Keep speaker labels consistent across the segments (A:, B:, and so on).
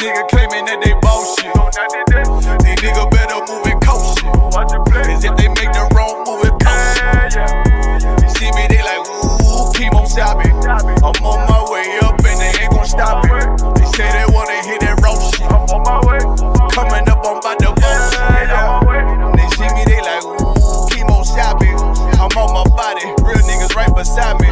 A: niggas claiming that they bullshit. These niggas better move and coast shit. Cause if they make the wrong move, it coast shit. They see me, they like, ooh, keep on stopping. I'm on my way up and they ain't gon' stop it. They say they wanna hit that raw shit. Coming up on by the bullshit. They see me, they like, ooh, keep on stopping. I'm on my body, real niggas right beside me.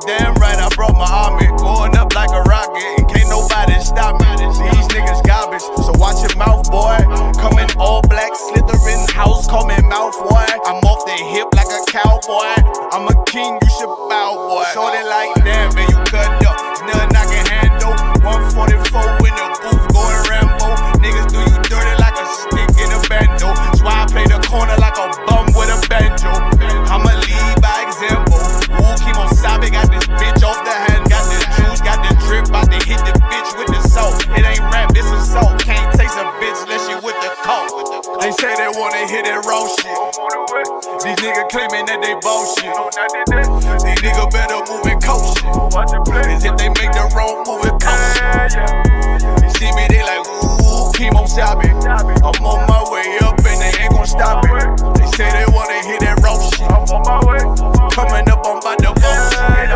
A: Damn right, I brought my army. Going up like a rocket, and can't nobody stop me. These niggas garbage, so watch your mouth, boy. Coming all black, slithering house, call me mouth, boy. I'm off the hip like a cowboy. I'm a king, you should bow, boy. Shorty like that, man, you cut up. Nothing I can handle. 144 in the booth, going Rambo. Niggas do you dirty like a stick in a bando. That's why I play the corner like a bum with a banjo. I'ma lead by example. Ooh, Kimo Sabe got this bitch off the hand. Got this juice, got this drip, about to hit the bitch with the salt. It ain't rap, it's assault. Can't taste a bitch unless you with the coke. They say they wanna hit that raw shit. These niggas claiming that they bullshit. These niggas better move and coast shit. Cause if they make the wrong move, it coast shit. They see me, they like, ooh, Kimo Sabe. I'm on my way up and they ain't gon' stop it. They say they wanna hit that raw shit. Coming up on by the bullshit.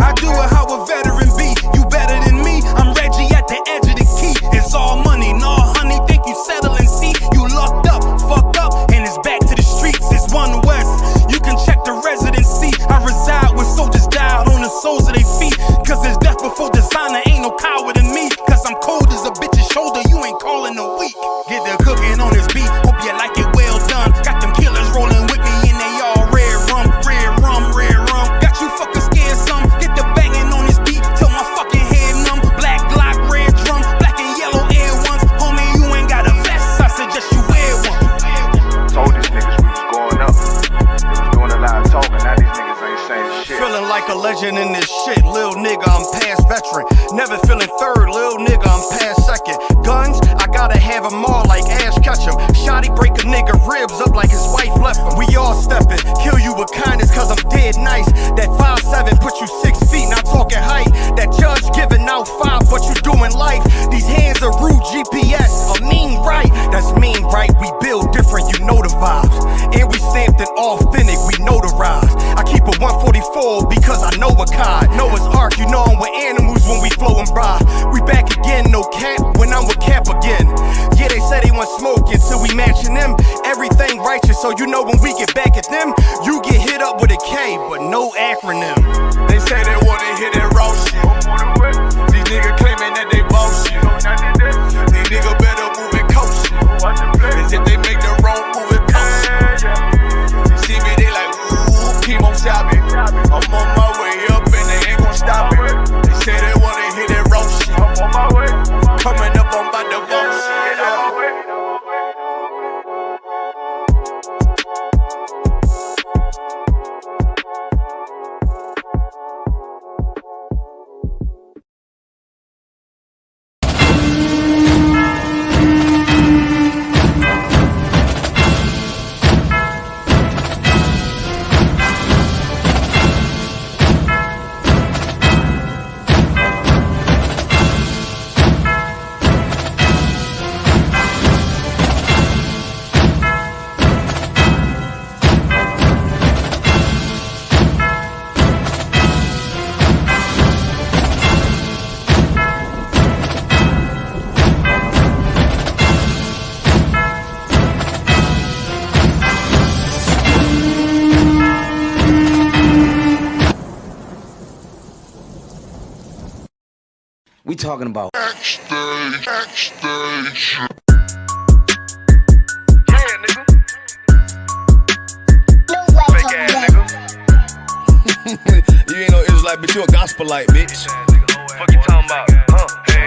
B: I do it how a veteran be. You better than me. I'm Reggie at the edge of the key. It's all money, no honey. Think you settle and see. You locked up, fucked up, and it's back to the streets. It's One West. You can check the residency. I reside where soldiers died on the soles of their feet. Cause there's death before designer. Ain't no coward in me. Cause I'm cold as a bitch's shoulder. You ain't calling a week. Get the cooking on this beat. Hope you like it well done. Got them killers rolling with me and they all red rum. Got you fuckers scared some. Get the banging on this beat till my fucking head numb. Black Glock, red drum, black and yellow air ones. Homie, you ain't got a vest. I suggest you wear one.
C: Told these niggas we was going up. They was doing a lot of talking. Now these niggas ain't saying shit.
B: Feeling like a legend in this shit. Lil nigga, I'm past veteran. Never feeling third. Lil nigga, I'm past second. Guns, I gotta have them all like Ash Ketchum. Shotty break a nigga ribs up like his wife left him. We all steppin', kill you with kindness cause I'm dead nice. That 5'7" put you 6 feet, not talking height. That judge giving out 5, but you doing life. These hands are rude GPS, a mean right. That's mean right, we build different, you know the vibes. And we stamped it authentic, we notarized. I keep a 144 because I know a kind. Noah's Ark, you know I'm with animals when we flowing by. We back again, no cap, when I'm with Cap again. Yeah, they say they want smoke until we matching them. Everything righteous, so you know when we get back at them, you get hit up with a K, but no acronym.
A: They say they wanna hit that raw shit. These niggas claiming that they bullshit. These niggas better move and coast shit. Cause if they make the wrong move, it coast shit. They see me, they like, ooh, Kimo Sabe. I'm on my way up and they ain't gon' stop it. They say they wanna hit that raw shit. Coming up on by the bullshit.
D: We talking about
E: backstage.
C: Yeah, nigga. Fake ass nigga.
F: You ain't no Israelite, bitch, you a gospelite, bitch.
C: Fuck you talking about? Hey,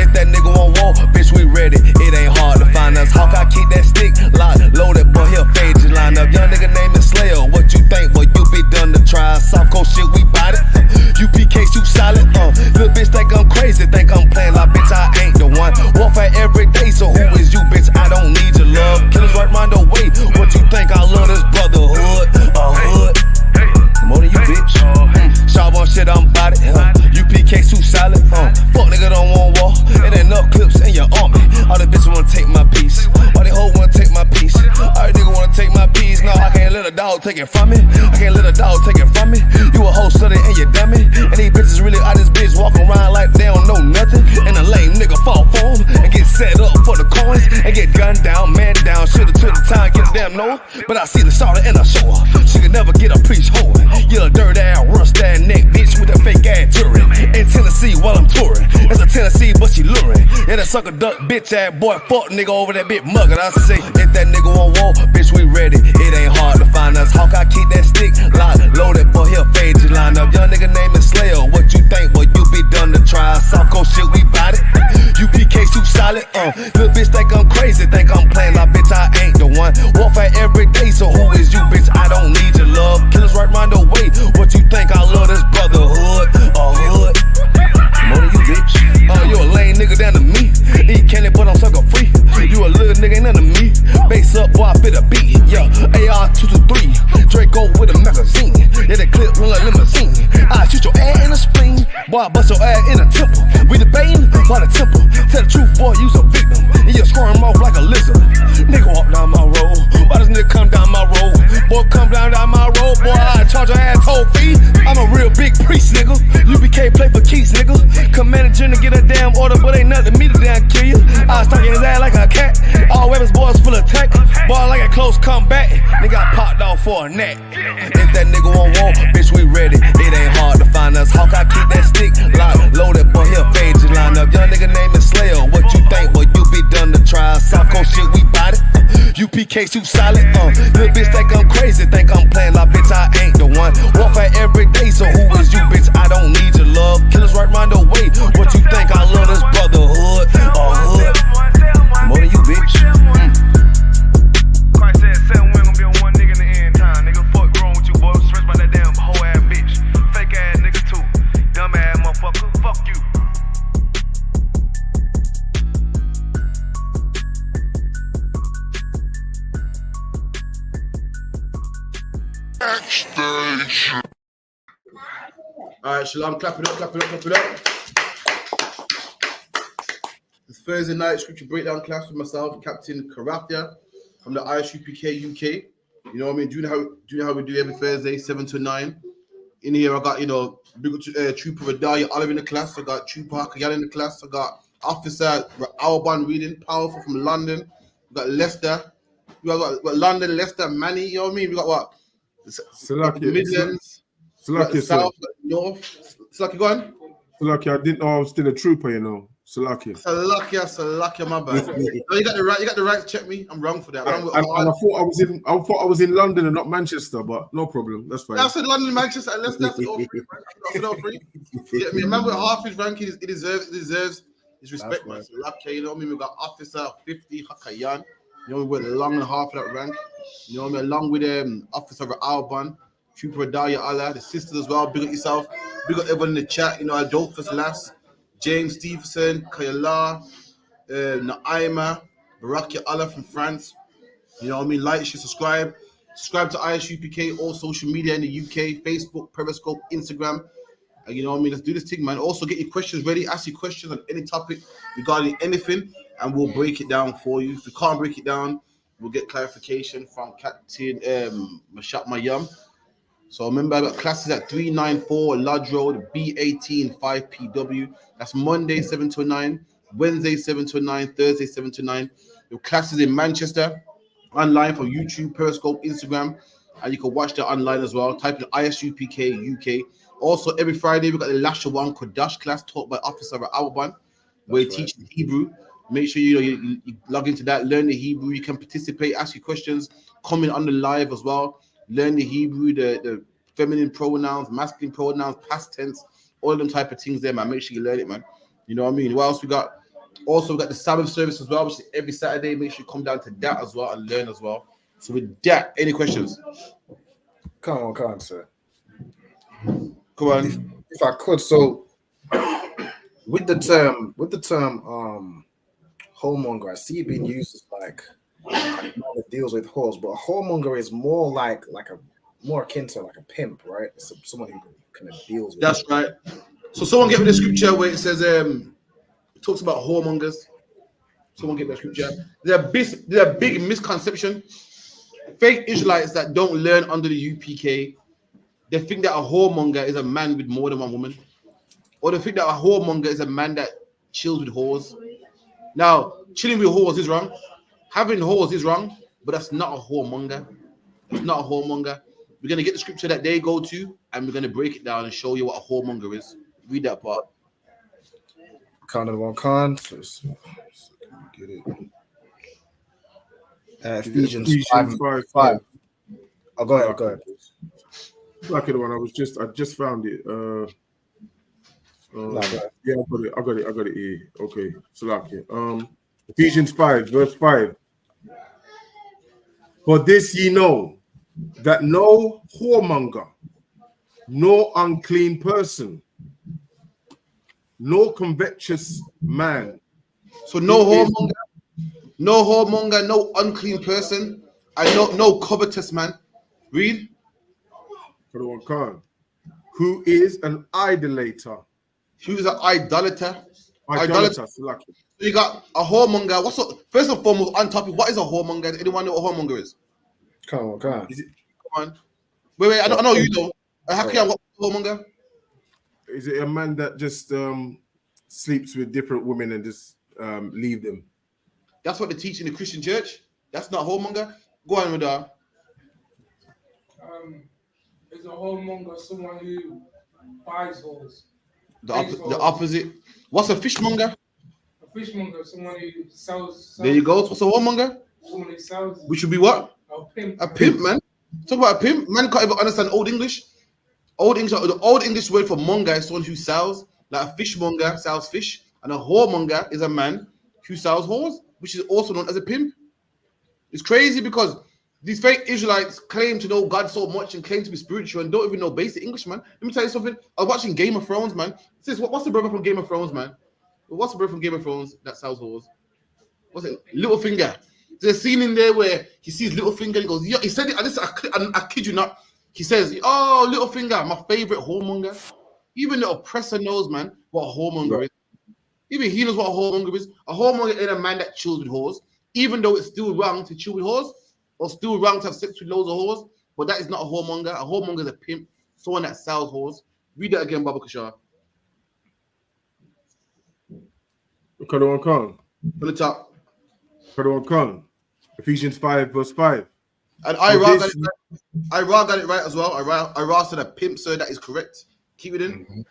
F: If that nigga won't walk, bitch, we ready. It ain't hard to find us. Hawk, I keep that stick locked, loaded, boy, he'll fade just line up. Young nigga name is Slayer. What you think, boy? You be done to try. Soft coast shit, we bout it. UPK soup solid. Little bitch think I'm crazy, think I'm playing like bitch, I ain't the one. Warfare every day, so who is you, bitch? I don't need your love. Killers right round the way. What you think? I love this brotherhood, a hood. More than you, bitch. Sharp on shit, I'm bout it. UPK soup solid. Fuck and get gunned down, man down. Should've took the time, get a damn no. But I see the starter and I show her. She could never get a preach hoeing. You a dirt ass, rust ass neck bitch with a fake ass jewelry. In Tennessee while I'm touring. It's a Tennessee, but she luring. And a sucker duck bitch ass boy, fuck nigga over that bitch muggin'. I say, if that nigga won't walk, bitch, we ready. It ain't hard to find us. Hawk, I keep that stick locked, loaded, boy, he'll fade you line up. Young nigga name is Slayer. What you think, boy, you be done to try. South Coast shit, we bout it. UPK too solid, little bitch think I'm crazy, think I'm playing like bitch, I ain't the one. Warfare every day, so who is you, bitch? I don't need your love. Killers right round the way. What you think? I love this brotherhood, hood. More than you, bitch. You a lame nigga down to me. Eat candy, but I'm sucker free. You a little nigga, ain't none of me. Base up, boy, I fit a beat. Yeah, AR-223. Draco with a magazine. Yeah, that clip run like limousine. I shoot your ass in the spleen. Boy, I bust your ass in the temple. We debating by the temple. Tell the truth, boy, you's a victim. And you squirm off like a lizard. Nigga walk down my road. Why does nigga come down my road? Boy, come down my road. Boy, I charge your ass toll fee. I'm a real big priest, nigga. UBK play for keys, nigga. Commanding to get a damn order, but ain't nothing me to damn kill you. I was stalking his ass like a cat. All weapons, boys full of tech. Boy, like a close comeback. Nigga got popped off for a neck. If that nigga won't walk, bitch, we ready. It ain't hard to find us. Hawk, I keep that stick locked, loaded, boy, he'll fade you line up. Young nigga name is Slayer. What you think, boy, you be done to try. South Coast shit, we bout it. UPK too solid, little bitch think I'm crazy, think I'm playing like bitch, I ain't the one. Warfare every day, so who is you, bitch? I don't need your love. Killers right round the way. What you think? I love this brotherhood, hood. More than you, bitch.
C: Christ said 7 women gonna be on one nigga in the end time. Nigga, fuck wrong with you, boy. Stressed by that damn hoe ass bitch. Fake ass nigga too. Dumb ass motherfucker. Fuck you.
E: Alright, Shalom, clap it up. It's Thursday night scripture breakdown class with myself, Captain Karathia from the I.S.U.P.K UK. You know what I mean? Do you know how we do every Thursday, 7 to 9. In here, I got, big Trooper Radaya Olive in the class. I got Trooper Kayal in the class. I got Officer Alban reading, powerful from London. We got Leicester. We got London, Leicester, Manny. You know what I mean? We got what? The Midlands.
G: Salaki,
E: South, North. Salaki, go on.
G: Salaki, I didn't know I was still a trooper, you know. Salaki,
E: my bad. No, you got the right to check me. I'm wrong for that.
G: And I thought I was in London and not Manchester, but no problem. That's fine.
E: I said London, Manchester, and Leicester. All free. Yeah, me. Remember, half his ranking, it deserves his respect, man. Salaki, you know what I mean? We got Officer 50 Hakayan. You know, we went long and half of that rank. You know what I mean? Along with Officer Alban. Trooper Daria Allah, the sisters as well. Big up yourself. Big up everyone in the chat. You know, Adolphus Lass, James Stevenson, Kayala, Naima, Barakia Allah from France. You know what I mean? Like, share, subscribe. Subscribe to I.S.U.P.K, all social media in the UK, Facebook, Periscope, Instagram. You know what I mean? Let's do this thing, man. Also, get your questions ready. Ask your questions on any topic regarding anything, and we'll break it down for you. If we can't break it down, we'll get clarification from Captain Mashat Mayam. So remember, I got classes at 394 Lodge Road, B18 5PW. That's Monday 7 to 9, Wednesday 7 to 9, Thursday 7 to 9. Your classes in Manchester, online from YouTube, Periscope, Instagram, and you can watch that online as well. Type in I.S.U.P.K UK. Also, every Friday we got the Lasha One Kodash class taught by Officer Alban, where he teaches Hebrew. Make sure you log into that, learn the Hebrew. You can participate, ask your questions, comment on the live as well. Learn the Hebrew, the feminine pronouns, masculine pronouns, past tense, all of them type of things there, man. Make sure you learn it, man. You know what I mean? What else we got? Also, we got the Sabbath service as well, which is every Saturday. Make sure you come down to that as well and learn as well. So with that, any questions?
H: Come on, sir.
E: Come on.
H: If I could, so with the term whoremonger, I see it being used as like that deals with whores, but a whoremonger is more like more akin to like a pimp, right? So someone who kind of deals with.
E: That's right. So someone get me the scripture where it says it talks about whoremongers. Someone get me the scripture. There's a big misconception. Fake Israelites that don't learn under the UPK, they think that a whoremonger is a man with more than one woman, or they think that a whoremonger is a man that chills with whores. Now, chilling with whores is wrong. Having whores is wrong, but that's not a whoremonger. It's not a whoremonger. We're gonna get the scripture that they go to, and we're gonna break it down and show you what a whoremonger is. Read that part.
H: Count of one con. Get it. Ephesians 5:5. Oh, go ahead. Go ahead.
G: Back in the one I just found it. Yeah, I got it here. Okay, Salakia. Ephesians 5, verse 5. For this ye know, that no whoremonger, no unclean person, no covetous man.
E: So no whoremonger, no unclean person, and no covetous man. Read.
G: Who is an idolater.
E: Who's an idolater?
G: Idolater.
E: So you got a whoremonger. First and foremost, on topic, what is a whoremonger? Does anyone know what a whoremonger is?
H: Come on.
E: Come on. Wait. I know you know. Hakiyan, what's a whoremonger?
G: Is it a man that just sleeps with different women and just leave them?
E: That's what they teach in the Christian church. That's not whoremonger. Go on with that.
I: Is a whoremonger someone who buys whores?
E: The opposite. What's a fishmonger?
I: A fishmonger, someone who sells.
E: There you go. What's a whoremonger?
I: Someone who sells.
E: Which would be what?
I: A pimp.
E: A pimp, man. Talk about a pimp. Man can't even understand Old English. The Old English word for monger is someone who sells. Like a fishmonger sells fish, and a whoremonger is a man who sells whores, which is also known as a pimp. It's crazy because these fake Israelites claim to know God so much and claim to be spiritual and don't even know basic English, man. Let me tell you something. I was watching Game of Thrones, man. Sis, what's the brother from Game of Thrones, man? What's the brother from Game of Thrones that sells whores? What's it? Littlefinger. There's a scene in there where he sees Littlefinger and he goes, yeah, he said it, I kid you not. He says, oh, Littlefinger, my favorite whoremonger. Even the oppressor knows, man, what a whoremonger is. Even he knows what a whoremonger is. A whoremonger ain't a man that chills with whores, even though it's still wrong to chill with whores or still wrong to have sex with loads of whores. But that is not a whoremonger. A whoremonger is a pimp, someone that sells whores. Read that again, Baba Kashar.
G: From
E: the top.
G: Ephesians 5, verse 5.
E: And Ira got it right as well. Ira said a pimp, sir, that is correct. Keep it in.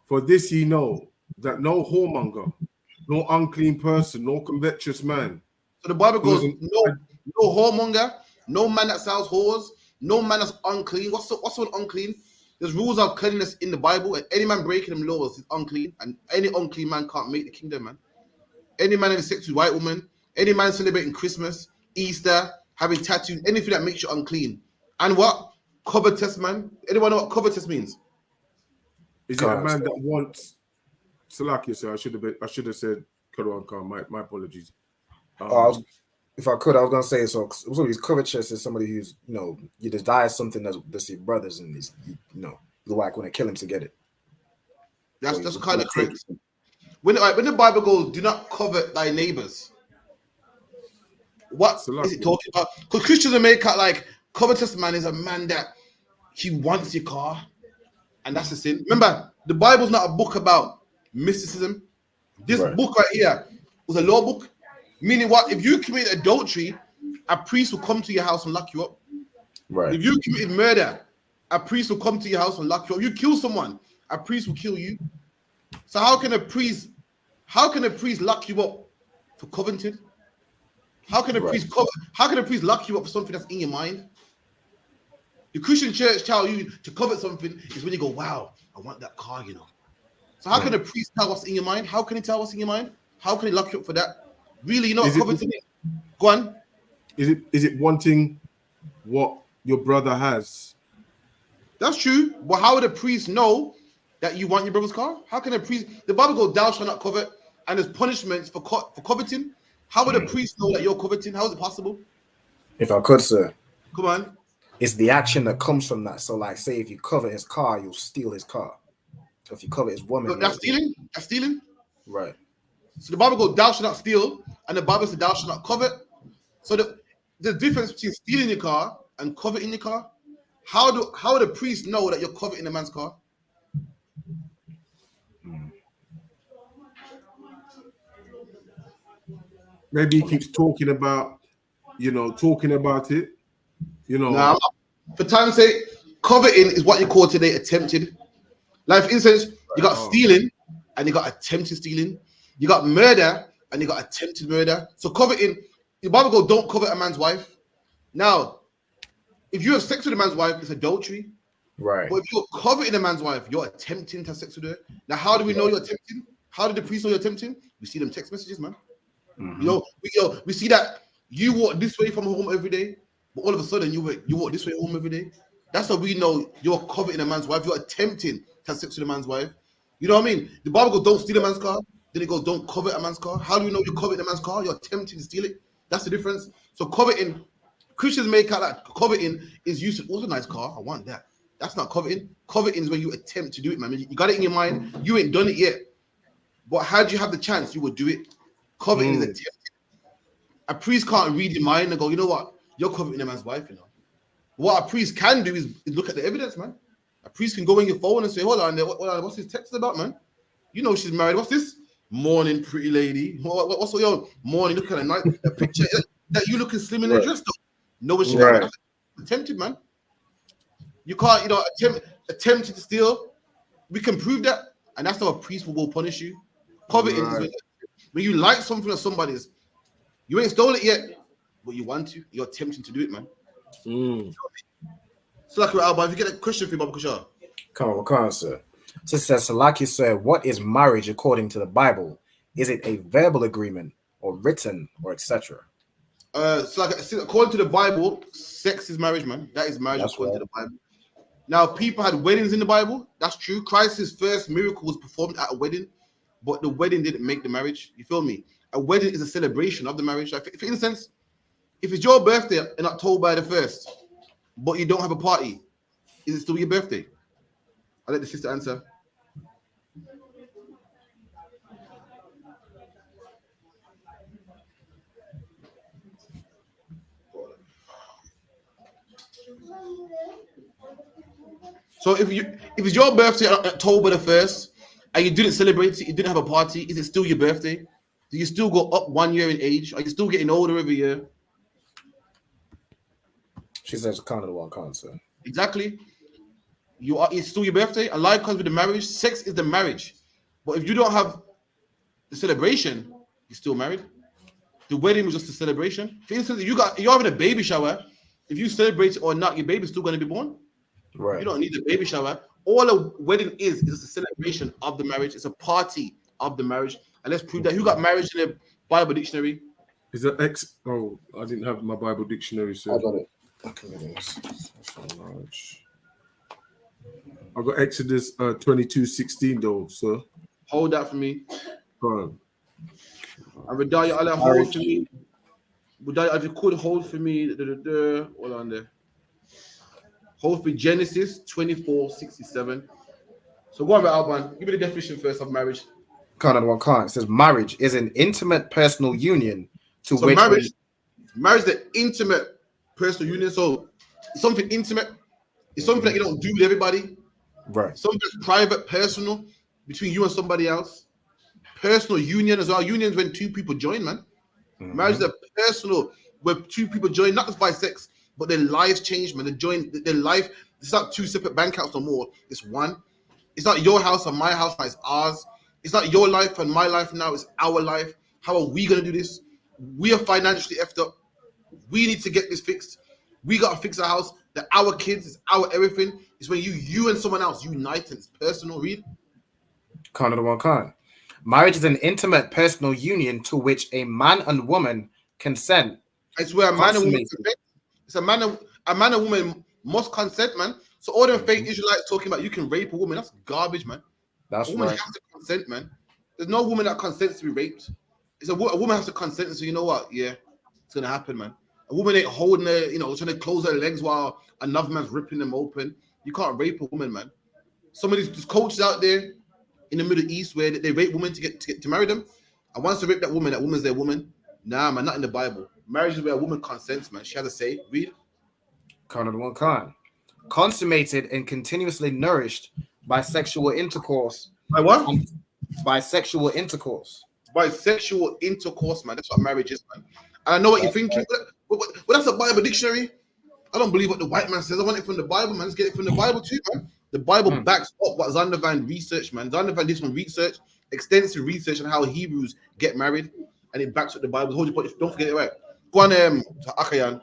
G: For this ye know, that no whoremonger, no unclean person, no covetous man.
E: So the Bible goes, no whoremonger, no man that sells whores, no man that's unclean. What's so unclean? There's rules of cleanliness in the Bible, and any man breaking them laws is unclean, and any unclean man can't make the kingdom, man. Any man having sex with white woman, any man celebrating Christmas, Easter, having tattoos, anything that makes you unclean. And what? Covetous, man. Anyone know what covetous means?
G: Is it a man that wants Salakia, sir? I should have said Quran. My apologies.
H: If I could, I was gonna say so. He's covetous is somebody who's you desire something that's your brothers and you like want to kill him to get it.
E: That's kind of correct. When the Bible goes, do not covet thy neighbors. What is it talking about? Because Christians are made like covetous man is a man that he wants your car, and that's a sin. Remember, the Bible's not a book about mysticism. This book right here was a law book, meaning what? If you commit adultery, a priest will come to your house and lock you up.
H: Right.
E: If you committed murder, a priest will come to your house and lock you up. You kill someone, a priest will kill you. So how can a priest lock you up for coveting? How can a priest lock you up for something that's in your mind? The Christian church tell you to covet something is when you go, wow, I want that car, So how can a priest tell what's in your mind? How can he tell what's in your mind? How can he lock you up for that? Really, coveting it. Go on.
G: Is it wanting what your brother has?
E: That's true. But how would a priest know that you want your brother's car? How can a priest? The Bible goes, thou shalt not covet, and there's punishments for coveting. How would a priest know that you're coveting? How is it possible?
H: If I could, sir.
E: Come on.
H: It's the action that comes from that. So, like, say if you covet his car, you'll steal his car. If you covet his woman,
E: that's stealing. That's stealing.
H: Right.
E: So the Bible goes, thou shalt not steal, and the Bible says, thou shalt not covet. So the difference between stealing your car and coveting your car, how would a priest know that you're coveting a man's car?
G: maybe he keeps talking about it.
E: Nah, for time's sake, coveting is what you call today attempted. Like, for instance, you got stealing and you got attempted stealing. You got murder and you got attempted murder. So coveting, the Bible goes, don't covet a man's wife. Now, if you have sex with a man's wife, it's adultery.
H: Right.
E: But if you're coveting a man's wife, you're attempting to have sex with her. Now, how do we know you're attempting? How did the priest know you're attempting? We see them text messages, man. We see that you walk this way from home every day, but all of a sudden you walk this way home every day. That's how we know you're coveting a man's wife. You're attempting to have sex with a man's wife. You know what I mean? The Bible goes, don't steal a man's car. Then it goes, don't covet a man's car. How do we know you're coveting a man's car? You're attempting to steal it. That's the difference. So coveting, Christians make out like coveting is used to, what's a nice car? I want that. That's not coveting. Coveting is when you attempt to do it, man. You got it in your mind. You ain't done it yet. But had you have the chance, you would do it. Coveting is attempting. A priest can't read your mind and go, you know what? You're coveting a man's wife, you know. What a priest can do is look at the evidence, man. A priest can go in your phone and say, hold on, what's this text about, man? You know she's married. What's this? Morning, pretty lady. What's your morning? Look at the night. The picture that you looking slim in the dress, though. No, it's right. Attempted, man. You can't, attempted to steal. We can prove that, and that's how a priest will punish you. Coveting is when you like something of somebody's, you ain't stole it yet, but you want to. You're attempting to do it, man. So, like, Alba, if you get a question for you, Baba Kushar.
H: Come on, sir. So it says, Salaki, sir, what is marriage according to the Bible? Is it a verbal agreement or written or etc.?
E: According to the Bible, sex is marriage, man. That is marriage according to the Bible. Now, people had weddings in the Bible. That's true. Christ's first miracle was performed at a wedding, but the wedding didn't make the marriage. You feel me? A wedding is a celebration of the marriage. Like, for instance, if it's your birthday in October the 1st, but you don't have a party, is it still your birthday? I'll let the sister answer. So if it's your birthday on October the 1st and you didn't celebrate it, you didn't have a party, is it still your birthday? Do you still go up 1 year in age? Are you still getting older every year?
H: She says, can't, sir.
E: Exactly. It's still your birthday. And likewise with the marriage, sex is the marriage. But if you don't have the celebration, you're still married. The wedding was just a celebration. For instance, if you're having a baby shower, if you celebrate it or not, your baby's still going to be born. Right. You don't need the baby shower. All a wedding is a celebration of the marriage. It's a party of the marriage. And let's prove that. Who got marriage in the Bible dictionary?
G: Is that X? Oh, I didn't have my Bible dictionary, so
H: I got it.
G: I got Exodus 22:16 though, sir.
E: Hold that for me.
G: Go
E: on. Radaya Allah, hold for me. If you could hold for me, hold on there. Hold for Genesis 24:67. So go on, Alban. Give me the definition first of marriage.
H: Can't. It says marriage is an intimate personal union to which
E: marriage is the intimate personal union. So it's something intimate. It's something that you don't do with everybody.
H: Right.
E: Something that's private, personal, between you and somebody else. Personal union as well. Unions when two people join, man. Marriage is a personal where two people join, not just by sex, but their lives change, man. They join their life. It's not two separate bank accounts no more. It's one. It's not your house or my house, now it's ours. It's not your life and my life now, it's our life. How are we going to do this? We are financially effed up. We need to get this fixed. We got to fix our house. Our kids, it's our everything. It's when you and someone else unite and it's personal. Read.
H: Can't. Marriage is an intimate personal union to which a man and woman consent.
E: It's where a man and woman consent. It's a man and woman must consent, man. So all them fake Israelites talking about you can rape a woman, that's garbage, man.
H: That's
E: a woman
H: right.
E: has to consent, man. There's no woman that consents to be raped. It's a woman has to consent and say, you know what? Yeah, it's gonna happen, man. A woman ain't holding her, trying to close her legs while another man's ripping them open. You can't rape a woman, man. Some of these coaches out there in the Middle East where they rape women to marry them. And once they rape that woman's their woman. Nah, man, not in the Bible. Marriage is where a woman consents, man. She has a say. Read.
H: Can't. Consummated and continuously nourished by sexual intercourse.
E: By what?
H: By sexual intercourse.
E: by sexual intercourse, man. That's what marriage is, man. And I know what you're thinking, but that's a Bible dictionary. I don't believe what the white man says. I want it from the Bible, man. Let's get it from the Bible too, man. The Bible backs up what Zondervan research, man. Zondervan did some research, extensive research on how Hebrews get married, and it backs up the Bible. Hold your point. Don't forget it, right? Go on, Akayan.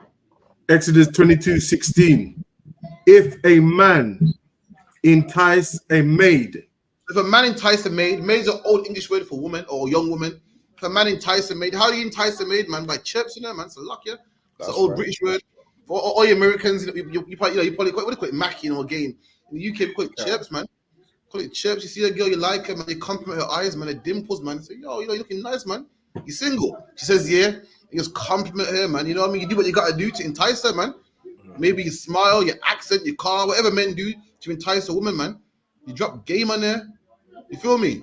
G: Exodus 22:16. If a man entice a maid.
E: If a man entice a maid, maid's an old English word for woman or young woman. If a man entice a maid, how do you entice a maid, man? By chirps, you know, man. It's a luck, yeah. It's an old British word. For all you Americans, you probably call it, what do you call it, macking or game. In the UK, we call it chirps, man. Call it chirps. You see a girl, you like her, man. You compliment her eyes, man. Her dimples, man. You say, yo, you're looking nice, man. You single? She says, yeah. You just compliment her, man. You know what I mean? You do what you gotta do to entice her, man. Maybe you smile, your accent, your car, whatever men do to entice a woman, man. You drop game on there. You feel me?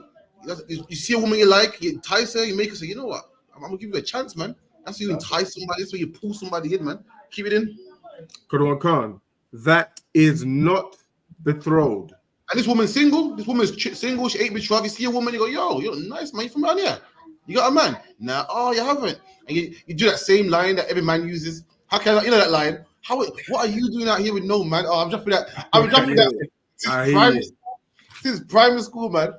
E: You see a woman you like, you entice her, you make her say, you know what? I'm gonna give you a chance, man. That's how you entice somebody. That's how you pull somebody in, man. Keep it in.
G: Quran Khan, that is not betrothed.
E: And this woman's single. This woman's single. She ain't betrothed. You see a woman, you go, yo, you're nice, man. You from around here? You got a man? Nah, oh, you haven't. And you do that same line that every man uses. How can I, you know that line? What are you doing out here with no man? Oh, I'm dropping that. I'm dropping that. Since primary school, man.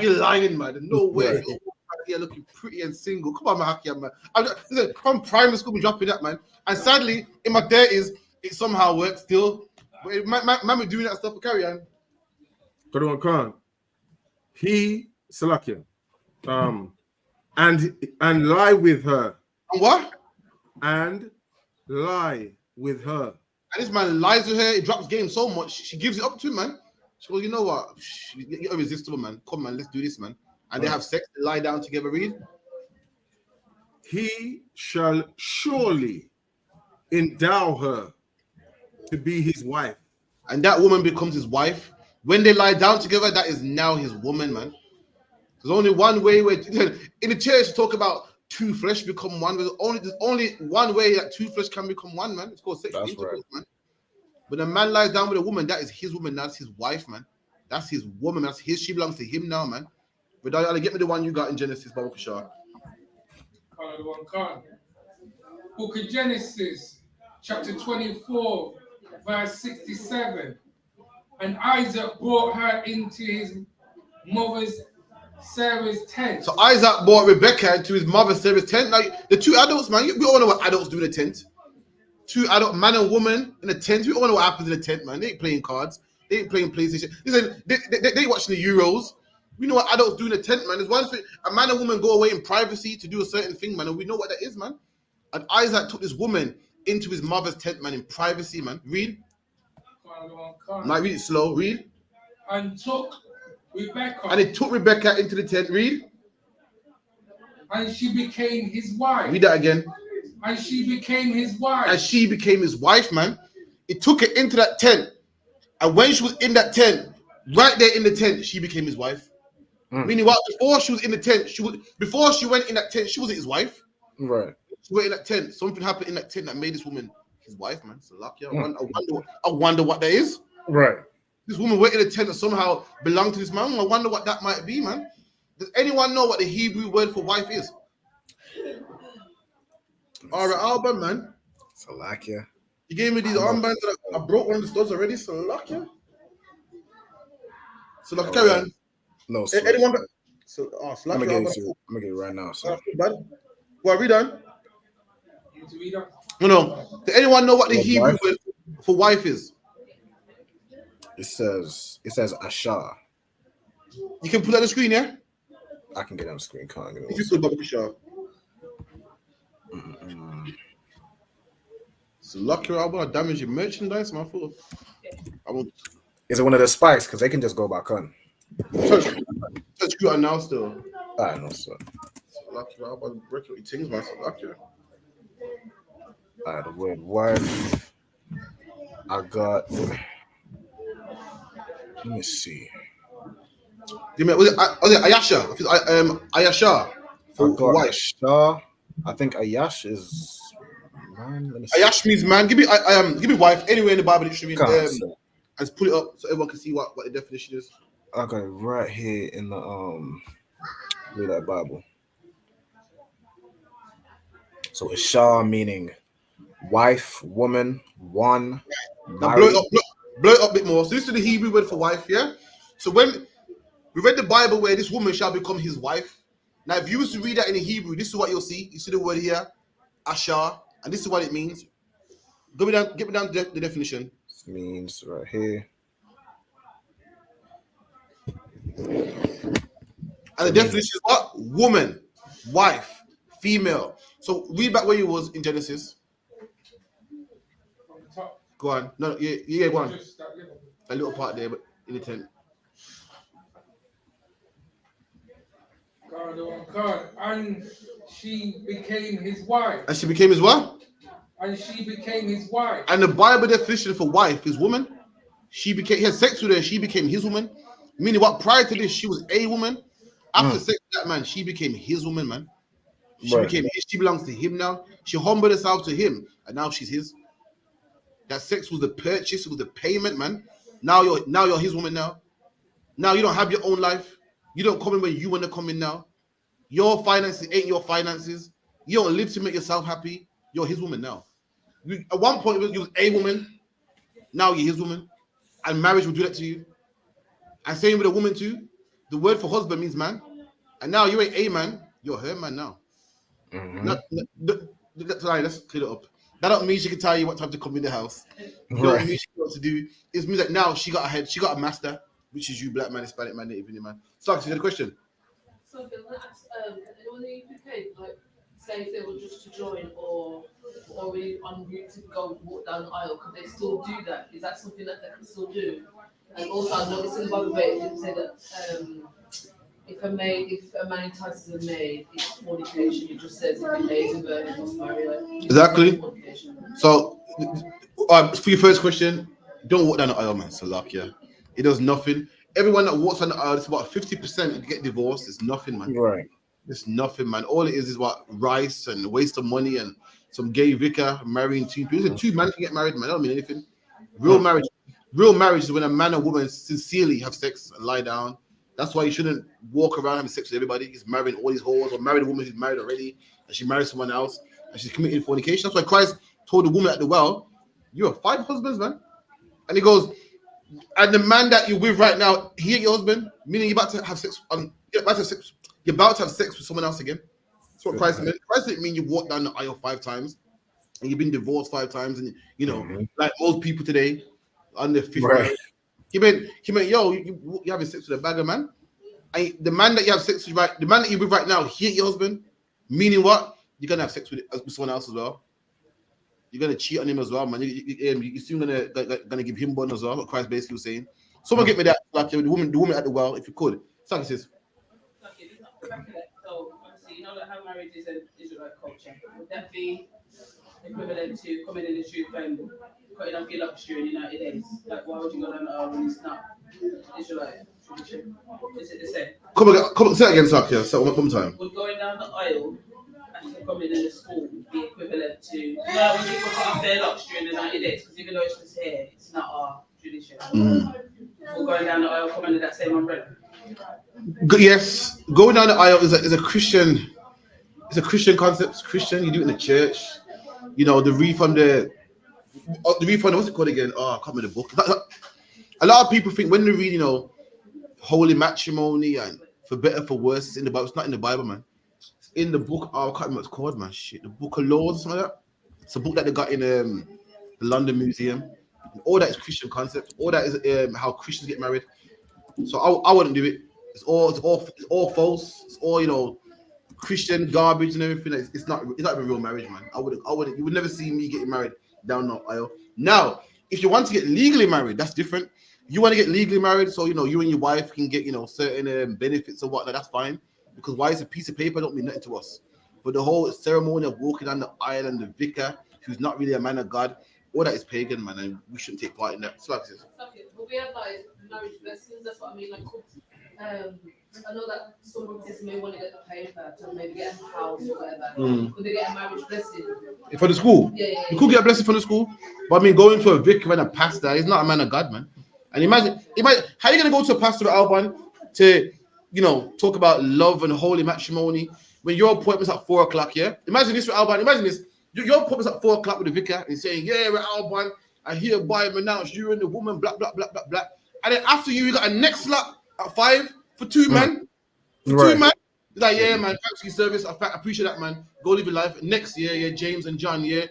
E: You're lying, man. No way. You're looking pretty and single. Come on, man, Hakia, man. From primary school, we're dropping that, man. And sadly, in my 30s, it somehow works still. But man, we're doing that stuff. Carry on.
G: Quran Khan, he Salakia, and lie with her.
E: And what?
G: And lie with her.
E: And this man lies with her. He drops game so much. She gives it up to him, man. She goes, you know what? You're irresistible, man. Come, man. Let's do this, man. And they have sex. They lie down together. Read.
G: He shall surely endow her to be his wife.
E: And that woman becomes his wife. When they lie down together, that is now his woman, man. There's only one way where in the church talk about two flesh become one. There's only one way that two flesh can become one, man. It's called sexual intercourse, man. When a man lies down with a woman, that is his woman. That's his wife, man. That's his woman. That's his. She belongs to him now, man. But I'll get me the one you got in Genesis, Babu Kishar.
I: Book of Genesis, chapter 24, verse 67. And Isaac brought her into his mother's Sarah's tent.
E: So Isaac brought Rebecca into his mother Sarah's tent. Now the two adults, man, we all know what adults do in a tent. Two adult man and woman in a tent. We all know what happens in a tent, man. They ain't playing cards. They ain't playing PlayStation. Listen, they watching the Euros. We know what adults do in a tent, man. There's one thing. A man and woman go away in privacy to do a certain thing, man, and we know what that is, man. And Isaac took this woman into his mother's tent, man, in privacy, man. Read. Might read it slow. Read.
I: And took Rebecca.
E: And he took Rebecca into the tent. Read.
I: And she became his wife.
E: Read that again.
I: And she became his wife.
E: And she became his wife, man. He took her into that tent. And when she was in that tent, right there in the tent, she became his wife. Meaning what? Before she was in the tent, before she went in that tent, she wasn't his wife.
H: Right.
E: She went in that tent. Something happened in that tent that made this woman his wife, man. So lucky. I wonder what that is.
H: Right.
E: This woman went in a tent that somehow belonged to this man. I wonder what that might be, man. Does anyone know what the Hebrew word for wife is? All right, Alban, man.
H: Salakia.
E: You gave me these armbands that I broke one of the studs already. Salakia. So carry on.
H: No,
E: anyone? So,
H: I'm gonna get it right now. So.
E: Well, read on. No. Does anyone know what the Hebrew word for wife is?
H: It says Ashar.
E: You can put it on the screen, yeah?
H: I can get it on the screen.
E: If you could, Baba Kishar. So lock your album, damage your merchandise, my fool.
H: Is it one of the spikes? Because they can just go back on.
E: Touch you are now still.
H: I know, sir.
E: So lock your album, break your things, man. So lock your.
H: The word wife. I got. Let me see.
E: Was it Ayasha? Ayasha.
H: I got wife. I think Ayash is man. Let me see.
E: Ayash means man. Give me wife anywhere in the Bible dictionary. And put it up so everyone can see what the definition is.
H: I got it right here in the read that Bible. So it's Shah meaning wife, woman, one,
E: Now blow it
H: married.
E: up, blow it up a bit more. So this is the Hebrew word for wife, yeah? So when we read the Bible where this woman shall become his wife. Now, if you was to read that in the Hebrew, this is what you'll see. You see the word here, Asher, and this is what it means. Give me down the definition.
H: This means right here.
E: And the definition is what? Woman, wife, female. So read back where you was in Genesis. Go on. No, yeah, go on. A little part there, but in the tent.
I: And she became his wife.
E: And she became his what?
I: And she became his wife.
E: And the Bible definition for wife is woman. He had sex with her, she became his woman. Meaning what? Prior to this, she was a woman. After sex with that man, she became his woman, man. She belongs to him now. She humbled herself to him, and now she's his. That sex was the purchase, it was the payment, man. Now you're his woman now. Now you don't have your own life. You don't come in when you want to come in now. Your finances ain't your finances. You don't live to make yourself happy. You're his woman now. At one point, you was a woman. Now you're his woman. And marriage will do that to you. And same with a woman too. The word for husband means man. And now you ain't a man. You're her man now. Let's clear it up. That don't mean she can tell you what time to come in the house. It don't mean she knows what to do. It means that now she got a head. She got a master, which is you, black man, Hispanic man, Native Indian man. So, you got a question?
J: So, anyone in the U.K., like, say if they were just to join or already on route to go walk down the aisle, could they still do that? Is that something that they can still do? And also, I noticed in the Bible it didn't say that if a man entices a maid, it's fornication. It just says if a maid is a virgin, must marry her.
E: Exactly. So, for your first question, don't walk down the aisle, man. Salakia. It does nothing. Everyone that walks on the aisle, it's about 50% get divorced. It's nothing, man.
H: Right.
E: It's nothing, man. All it is what rice and waste of money and some gay vicar marrying two people. Two men can get married, man. That don't mean anything. Real marriage is when a man and woman sincerely have sex and lie down. That's why you shouldn't walk around having sex with everybody. He's marrying all these whores, or married a woman who's married already, and she married someone else, and she's committing fornication. That's why Christ told the woman at the well, "You have 5 husbands, man." And he goes, "And the man that you're with right now, he ain't your husband," meaning you're about to have sex. You're about to have sex with someone else again. That's what Christ meant. Christ didn't mean you walk down the aisle 5 times, and you've been divorced 5 times, and like most people today, on their 5th marriage. He meant, yo, you having sex with a bagger, man. And the man that you have sex with the man that you're with right now, he ain't your husband. Meaning what? You're gonna have sex with someone else as well. You're gonna cheat on him as well, man. You're soon gonna give him one as well. What Christ basically was saying. Someone get me that, like the woman at the well, if you could. Sorry, sis.
J: So obviously, you know that how marriage is an Israelite culture. Would that be equivalent to coming in the truth and cutting off your luxury in the United States? Like, why would you go down the aisle when it's not Israelite tradition? Is it the same?
E: Come say it again, Sakia. So one time.
J: Would going down the aisle and coming in the school be equivalent to, you know, when people cut off their luxury in the United States? Because even though it's just here, it's not our tradition. Or going down the aisle, coming under that same umbrella.
E: Yes, going down the aisle is a Christian. It's a Christian concept. It's Christian. You do it in the church. You know, the refund. What's it called again? Oh, I can't remember the book. A lot of people think when they read, holy matrimony and for better for worse, it's in the Bible. It's not in the Bible, man. It's in the book. Oh, I can't remember what it's called, man. Shit, the Book of Laws, something like that. It's a book that they got in the London Museum. All that is Christian concept. All that is how Christians get married. So I wouldn't do it. It's all false. It's all Christian garbage and everything. It's not even real marriage, man. I wouldn't. You would never see me getting married down the aisle. Now, if you want to get legally married, that's different. You want to get legally married, so you and your wife can get certain benefits or whatnot. That's fine, because why is a piece of paper don't mean nothing to us. But the whole ceremony of walking down the aisle and the vicar, who's not really a man of God, all that is pagan, man, and we shouldn't take part in that. So,
J: but we have like marriage blessings. That's what I mean. Like, I know that some brothers may want to get the paper to maybe get a house or whatever. Could they get a marriage blessing?
E: For the school?
J: Yeah.
E: You could get a blessing from the school. But I mean, going to a vicar and a pastor, he's not a man of God, man. And imagine how you gonna go to a pastor at Alban to, talk about love and holy matrimony when your appointment's at 4 o'clock. Yeah, imagine this with Alban. Imagine this. Your appointment's at 4 o'clock with the vicar and saying, "Yeah, we're Alban. I hereby renounce you and the woman." Blah blah blah blah blah. And then after you got a next slot at 5 for 2 men. For 2 men. He's like, "Yeah, man. Thanks for your service. I appreciate that, man. Go live your life. Next year, yeah, James and John. Yeah,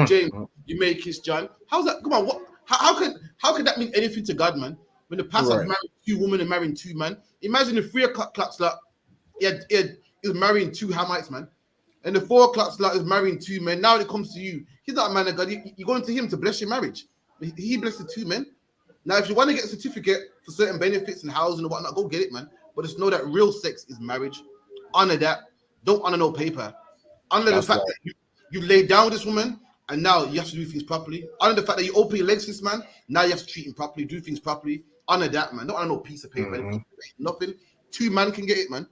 E: James, you may kiss John. How's that? Come on, what? How could that mean anything to God, man? When the pastor's married 2 women and marrying 2 men. Imagine the 3 o'clock slot, is marrying 2 Hamites, man. And the 4 o'clock slot is marrying 2 men. Now it comes to you. He's not a man of God. You're going to him to bless your marriage. He blessed the 2 men. Now, if you want to get a certificate for certain benefits and housing and whatnot, go get it, man. But just know that real sex is marriage. Honor that. Don't honor no paper. Honor the fact that you laid down with this woman, and now you have to do things properly. Honor the fact that you open your legs to this man. Now you have to treat him properly, do things properly. Honor that, man. Don't honor no piece of paper. Nothing. 2 men can get it, man.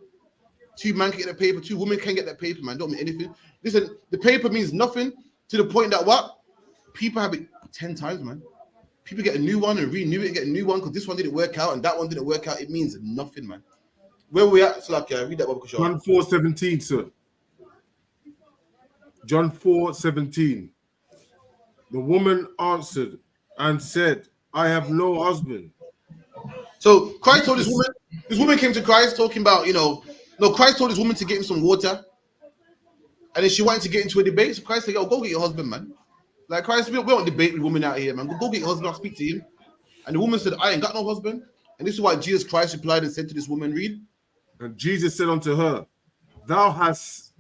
E: 2 men can get the paper. 2 women can get that paper, man. Don't mean anything. Listen, the paper means nothing to the point that what? People have it 10 times, man. People get a new one and renew it and get a new one because this one didn't work out and that one didn't work out. It means nothing, man. Where we at? So like, read that Bible.
G: John 4:17, sir. John 4:17. The woman answered and said, "I have no husband."
E: So Christ told this woman came to Christ talking about, Christ told this woman to get him some water. And then she wanted to get into a debate. So Christ said, "Yo, go get your husband, man." Like, Christ, we don't debate with women out here, man. Go get your husband, I'll speak to him. And the woman said, "I ain't got no husband." And this is what Jesus Christ replied and said to this woman, read.
G: And Jesus said unto her, Thou hast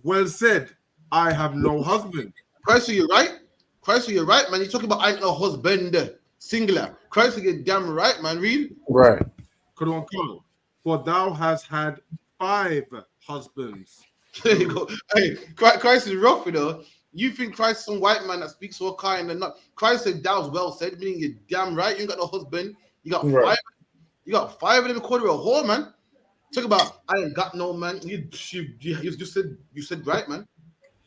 G: well said, I have no husband.
E: Christ, you're right. Christ, you're right, man. You're talking about I ain't no husband, singular. Christ, you're damn right, man. Read.
H: Right.
G: Come on. For thou hast had 5 husbands.
E: There you go. Hey, Christ is rough, You think Christ is some white man that speaks so kind and not. Christ said that was well said, meaning you're damn right. You ain't got no husband. You got 5. You got 5 of them called you a whore, man. Talk about I ain't got no man. You said right, man.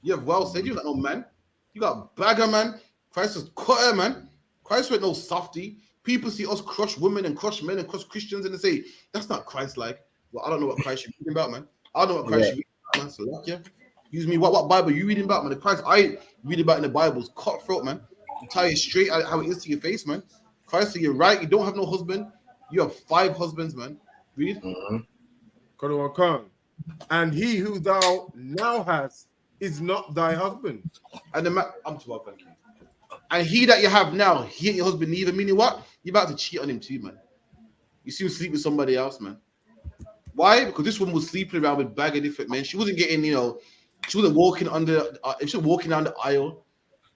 E: You have well said you got no man. You got bagger, man. Christ is cutter, man. Christ ain't no softy. People see us crush women and crush men and crush Christians and they say that's not Christ-like. Well, I don't know what Christ you're reading about, man. I don't know what Christ you're reading about, man. So like, yeah. Use me. What Bible you reading about, man? The Christ I read about in the Bible is cutthroat, man. You tell you straight how it is to your face, man. Christ said you're right. You don't have no husband. You have 5 husbands, man. Read.
G: And he who thou now hast is not thy husband.
E: And I'm too well, thank you. And he that you have now, he ain't your husband neither. Meaning what? You're about to cheat on him too, man. You see him sleep with somebody else, man. Why? Because this woman was sleeping around with a bag of different men. She wasn't getting, she wasn't walking she was walking down the aisle.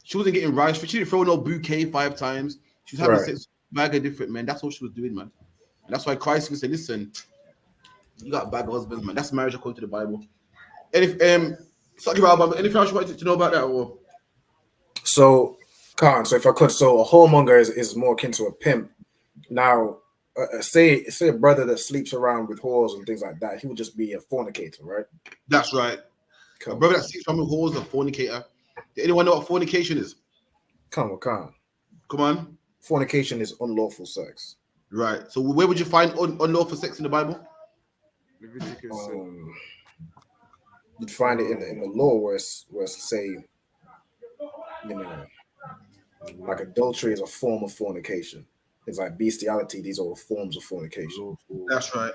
E: She wasn't getting rice. She didn't throw no bouquet 5 times. She was having sex with a bag of different men. That's all she was doing, man. And that's why Christ would say, listen, you got a bad husband, man. That's marriage according to the Bible. And if anything else you wanted to know about that, or
H: so if I could, so a whoremonger is more akin to a pimp. Now, say a brother that sleeps around with whores and things like that, he would just be a fornicator, right?
E: That's right. A brother that sleeps around with whores is a fornicator. Does anyone know what fornication is?
H: Come on. Fornication is unlawful sex.
E: Right. So where would you find unlawful sex in the Bible?
H: You'd find it in the law where it's say, like adultery is a form of fornication. It's like bestiality. These are forms of fornication.
E: That's right.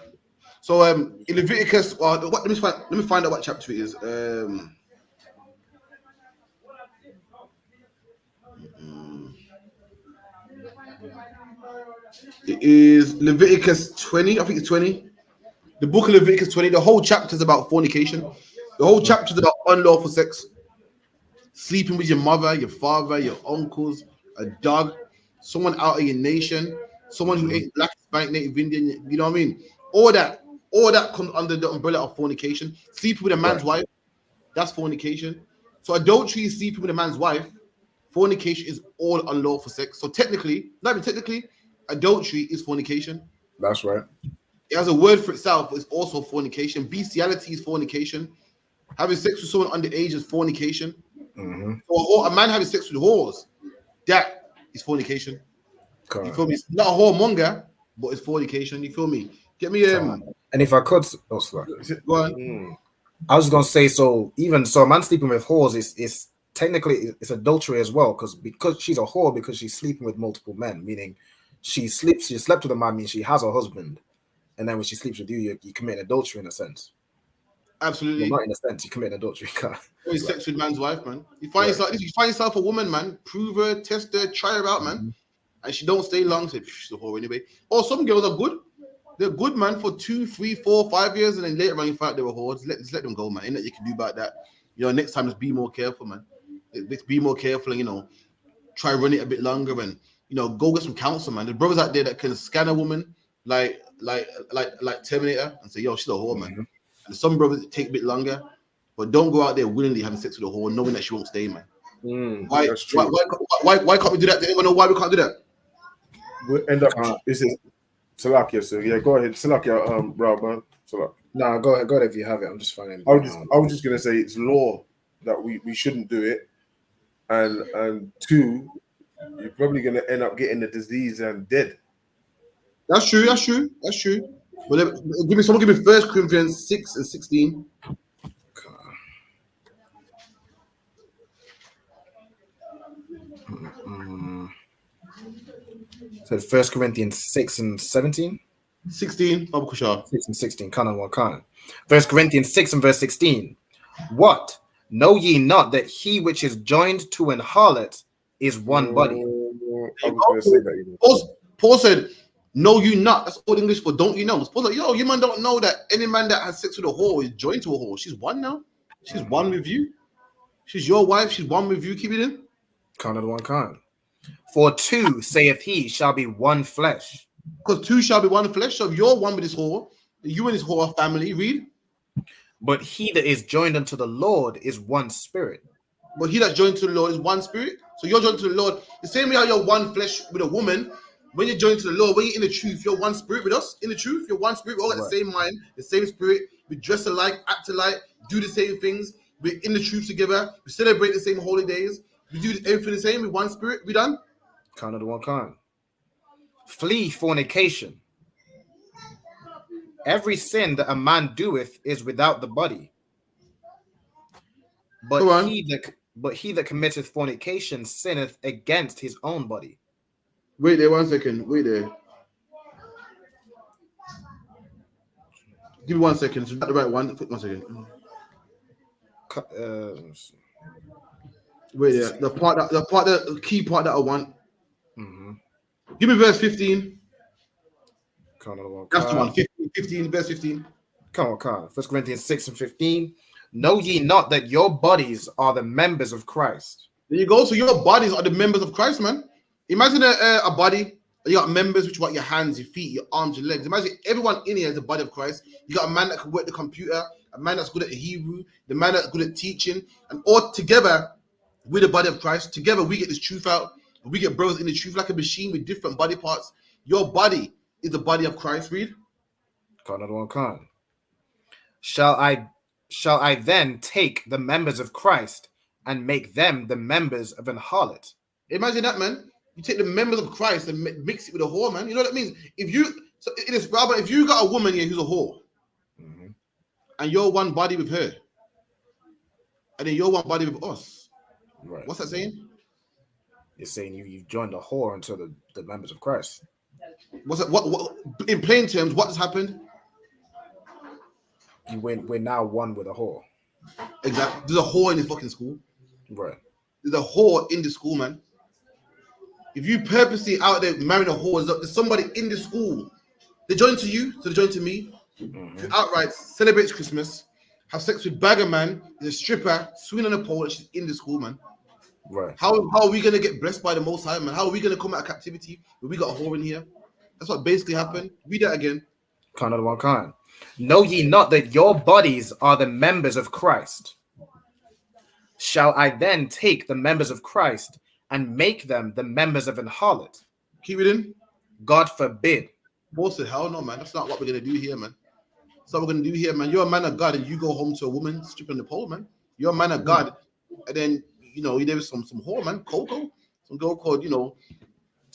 E: So in Leviticus, let me find out what chapter it is. It is Leviticus 20. I think it's 20. The book of Leviticus 20. The whole chapter is about fornication. The whole chapter is about unlawful sex. Sleeping with your mother, your father, your uncles, a dog, someone out of your nation, someone who ain't black, Hispanic, Native Indian. You know what I mean? All that comes under the umbrella of fornication. Sleeping with a man's wife, that's fornication. So adultery is sleeping with a man's wife. Fornication is all unlawful sex. So technically, adultery is fornication. That's right. It has a word for itself, but it's also fornication. Bestiality is fornication. Having sex with someone underage is fornication. So a man having sex with whores, that is fornication. You feel me? It's not a whoremonger, but it's fornication. You feel me? Get me
H: And if I could, oh, sorry.
E: Go on.
H: I was gonna say, so even so, a man sleeping with whores is technically it's adultery as well, because she's a whore because she's sleeping with multiple men, meaning she slept with a man, means she has a husband, and then when she sleeps with you, you commit adultery in a sense.
E: Absolutely.
H: Well, not in a sense, you commit adultery.
E: Sex with man's wife, man. You find yourself a woman, man. Prove her, test her, try her out, man. And she don't stay long. Say she's a whore anyway. Or some girls are good. They're good, man, for 2, 3, 4, 5 years, and then later on you find out they were whores. Just let them go, man. Ain't that you can do about that. You know, next time just be more careful, man. Be more careful, and try run it a bit longer, and go get some counsel, man. There's brothers out there that can scan a woman like Terminator and say, yo, she's a whore, man. And some brothers take a bit longer, but don't go out there willingly having sex with a whore, knowing that she won't stay, man. Why can't we do that? Does anyone know why we can't do that?
G: We'll end up. This is Salakia, so yeah, go ahead. Salakia, Rob, man. Salakia.
H: No, go ahead if you have it. I'm just finding.
G: I was just gonna say it's law that we shouldn't do it, and 2, you're probably gonna end up getting the disease and dead.
E: That's true. But give me 1 Corinthians 6 and 16.
H: So 1 Corinthians 6 and 17?
E: 16,
H: 6 and 16, Canon 1 Canon. 1 Corinthians 6 and verse 16. What? Know ye not that he which is joined to an harlot is one body?
E: Paul said, know you not. That's Old English for don't you know. Paul said, yo, you man don't know that any man that has sex with a whore is joined to a whore. She's one now. She's one with you. She's your wife. She's one with you. Keep it in.
H: Canon 1 Canon. For 2, saith he, shall be one flesh.
E: Because 2 shall be one flesh. So if you're one with this whore, you and this whore family, read.
H: But he that is joined unto the Lord is one spirit.
E: But he that joined to the Lord is one spirit. So you're joined to the Lord. The same way how you're one flesh with a woman, when you're joined to the Lord, when you're in the truth, you're one spirit with us. In the truth, you're one spirit. We all got the same mind, the same spirit. We dress alike, act alike, do the same things. We're in the truth together. We celebrate the same holy days. We do everything the same with one spirit. We done?
H: Count of the 1 Canon. Flee fornication. Every sin that a man doeth is without the body. But he that committeth fornication sinneth against his own body.
E: Wait there 1 second. Wait there. Give me 1 second. Is that the right one? 1 second. Wait there. The key part that I want. Give me verse 15. That's the one. 15, verse 15.
H: Come on. 1 Corinthians 6 and 15. Know ye not that your bodies are the members of Christ?
E: There you go. So your bodies are the members of Christ, man. Imagine a body. You got members, which are your hands, your feet, your arms, your legs. Imagine everyone in here is the body of Christ. You got a man that can work the computer, a man that's good at the Hebrew, the man that's good at teaching, and all together, we're the body of Christ. Together, we get this truth out. We get brothers in the truth like a machine with different body parts. Your body is the body of Christ. Read.
H: Another one. Shall I then take the members of Christ and make them the members of an harlot?
E: Imagine that, man. You take the members of Christ and mix it with a whore, man. You know what that means? If you got a woman here who's a whore, and you're one body with her, and then you're one body with us,
H: right?
E: What's that saying?
H: It's saying you've joined the whore into the members of Christ.
E: What's that? What in plain terms, what has happened?
H: We're now one with a whore.
E: Exactly. There's a whore in this fucking school.
H: Right.
E: There's a whore in the school, man. If you purposely out there marrying a whore, there's somebody in the school. They join to you, so they join to me. Who outright celebrates Christmas, have sex with Bagger Man, is a stripper, swing on a pole, and she's in the school, man.
H: Right.
E: How are we gonna get blessed by the Most High, man? How are we gonna come out of captivity when we got a whore in here? That's what basically happened. Read that again.
H: Kind of one kind. Know ye not that your bodies are the members of Christ? Shall I then take the members of Christ and make them the members of an harlot?
E: Keep it in.
H: God forbid.
E: Paul said, hell no, man. That's not what we're gonna do here, man. That's what we're gonna do here, man. You're a man of God, and you go home to a woman stripping the pole, man. You're a man of God, and then you there was some whore, man, Coco, some girl called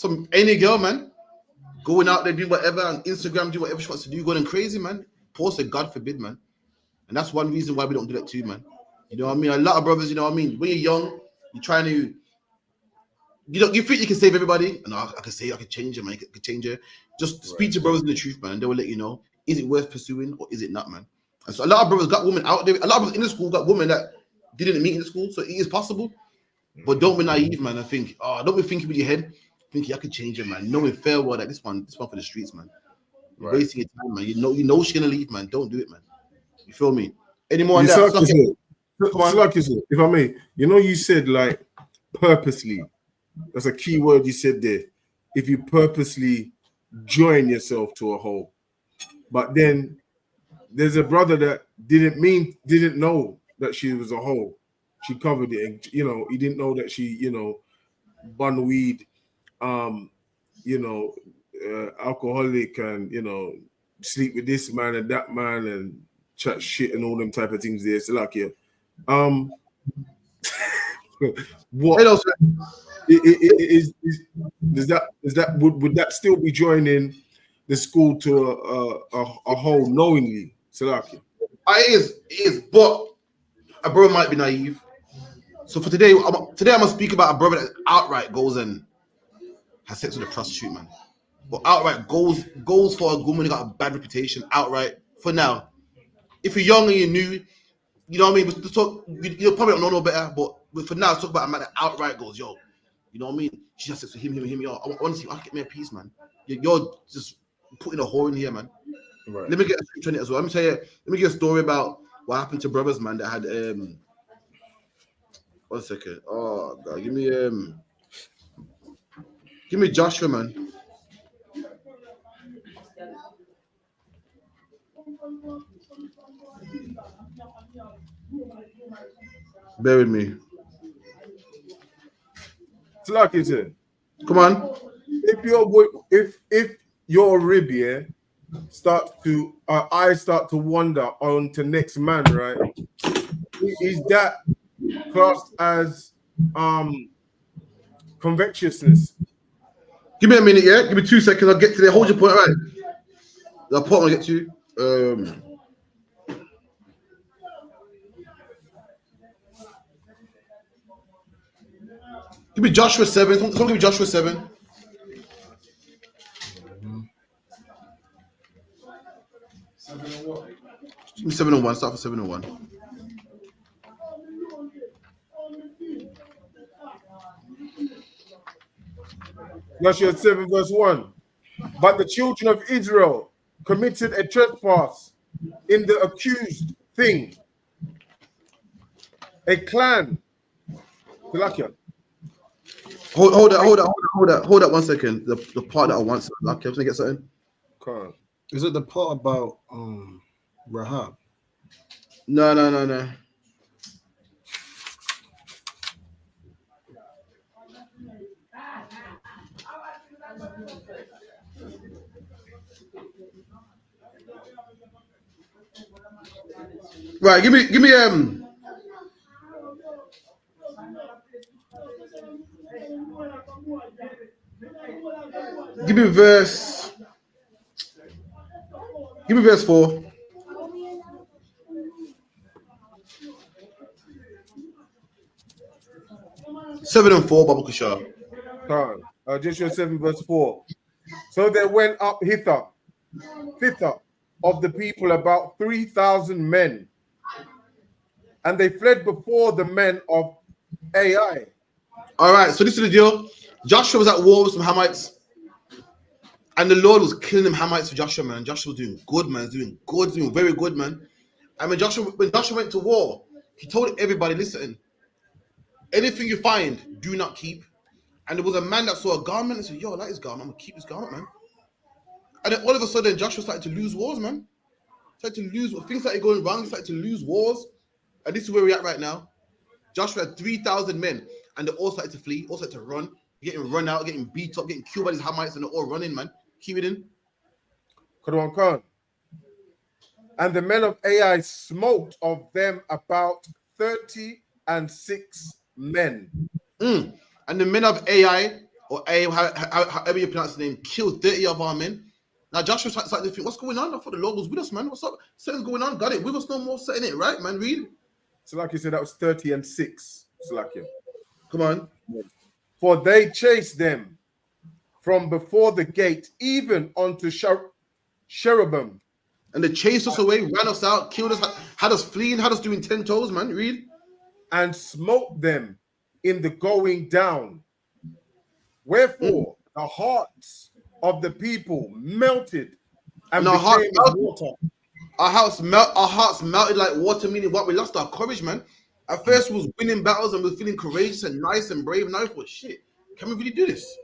E: Some any girl, man, going out there doing whatever on Instagram, do whatever she wants to do, going crazy, man. Post it, God forbid, man. And that's one reason why we don't do that too, man. You know what I mean? A lot of brothers, you know what I mean? When you're young, you're trying to, you think you can save everybody? And I can say I can change it, man. I can change it. Just speak to brothers in the truth, man. And they will let you know, is it worth pursuing or is it not, man? And so a lot of brothers got women out there. A lot of brothers in the school got women that didn't meet in the school. So it is possible. But don't be naive, man. I think, don't be thinking with your head, thinking I can change it, man. Knowing fair well that this one for the streets, man. You're wasting your time, man. You know she's gonna leave, man. Don't do it, man. You feel me? Any more on that?
G: If I may, you know, you said like purposely. That's a key word you said there. If you purposely join yourself to a hole, but then there's a brother that didn't know that she was a hole. She covered it, and you know, he didn't know that she, you know, bun weed, you know, alcoholic, and you know, sleep with this man and that man and chat shit and all them type of things there. It's like, yeah. What is that would that still be joining the school to a whole knowingly, Salakia?
E: It is, but a brother might be naive. So for today, I'm gonna speak about a brother that outright goes and has sex with a prostitute, man. But outright goes for a woman who got a bad reputation. Outright for now. If you're young and you're new, you know what I mean. You probably don't know no better. But for now, let's talk about a man that outright goes, yo. You know what I mean? She has sex with him. Yo, I want to see. I get me a piece, man. You're just putting a whore in here, man. Right. Let me get a scripture on it as well. Let me get a story about what happened to brothers, man, that had 1 second. Oh God, give me Joshua, man. Bear with me.
G: It's like you said.
E: Come on.
G: If your rib here starts to, I start to wander on to next man, right? Is that classed as covetousness?
E: Give me a minute, yeah. Give me 2 seconds. I'll get to there. Hold your point, right? The point I'll get to. Give me Joshua 7. Someone give me Joshua 7. Give me 7 and 1. Start for 7 and 1.
G: Joshua 7 verse 1. But the children of Israel committed a trespass in the accused thing. A clan.
E: Hold that 1 second. The part that I want. Okay, I'm gonna get something.
H: Okay. Is it the part about Rahab?
E: No. Right, give me give me verse 4. Seven and 4, Baba Kushar.
G: Joshua 7 verse 4. So there went up hither of the people about 3,000 men, and they fled before the men of Ai.
E: All right, so this is the deal. Joshua was at war with some Hamites, and the Lord was killing them Hamites for Joshua, man. Joshua was doing good, man. Doing very good, man. And when Joshua went to war, he told everybody, listen, anything you find, do not keep. And there was a man that saw a garment and said, yo, I like this garment. I'm going to keep this garment, man. And then all of a sudden, Joshua started to lose wars, man. Things started going wrong. He started to lose wars. And this is where we're at right now. Joshua had 3,000 men, and they all started to flee, all started to run, getting run out, getting beat up, getting killed by these Hamites, and they're all running, man. Keep it in.
G: And the men of Ai smote of them about 36 men.
E: And the men of Ai or Aim, however you pronounce the name, killed 30 of our men. Now Joshua started to think, what's going on? I thought the Lord was with us, man. What's up? Something's going on. Got it. With us no more. Setting it right, man. Read.
G: So like you said, that was 30 and 6. So like you.
E: Come on.
G: For they chased them from before the gate, even unto Cherubim.
E: And they chased us away, ran us out, killed us, had us fleeing, had us doing 10 toes, man. Read.
G: And smote them in the going down. Wherefore the hearts of the people melted and became water.
E: Our hearts melted like water, meaning what? We lost our courage, man. At first, we was winning battles and we were feeling courageous and nice and brave. Now we thought, shit, can we really do this?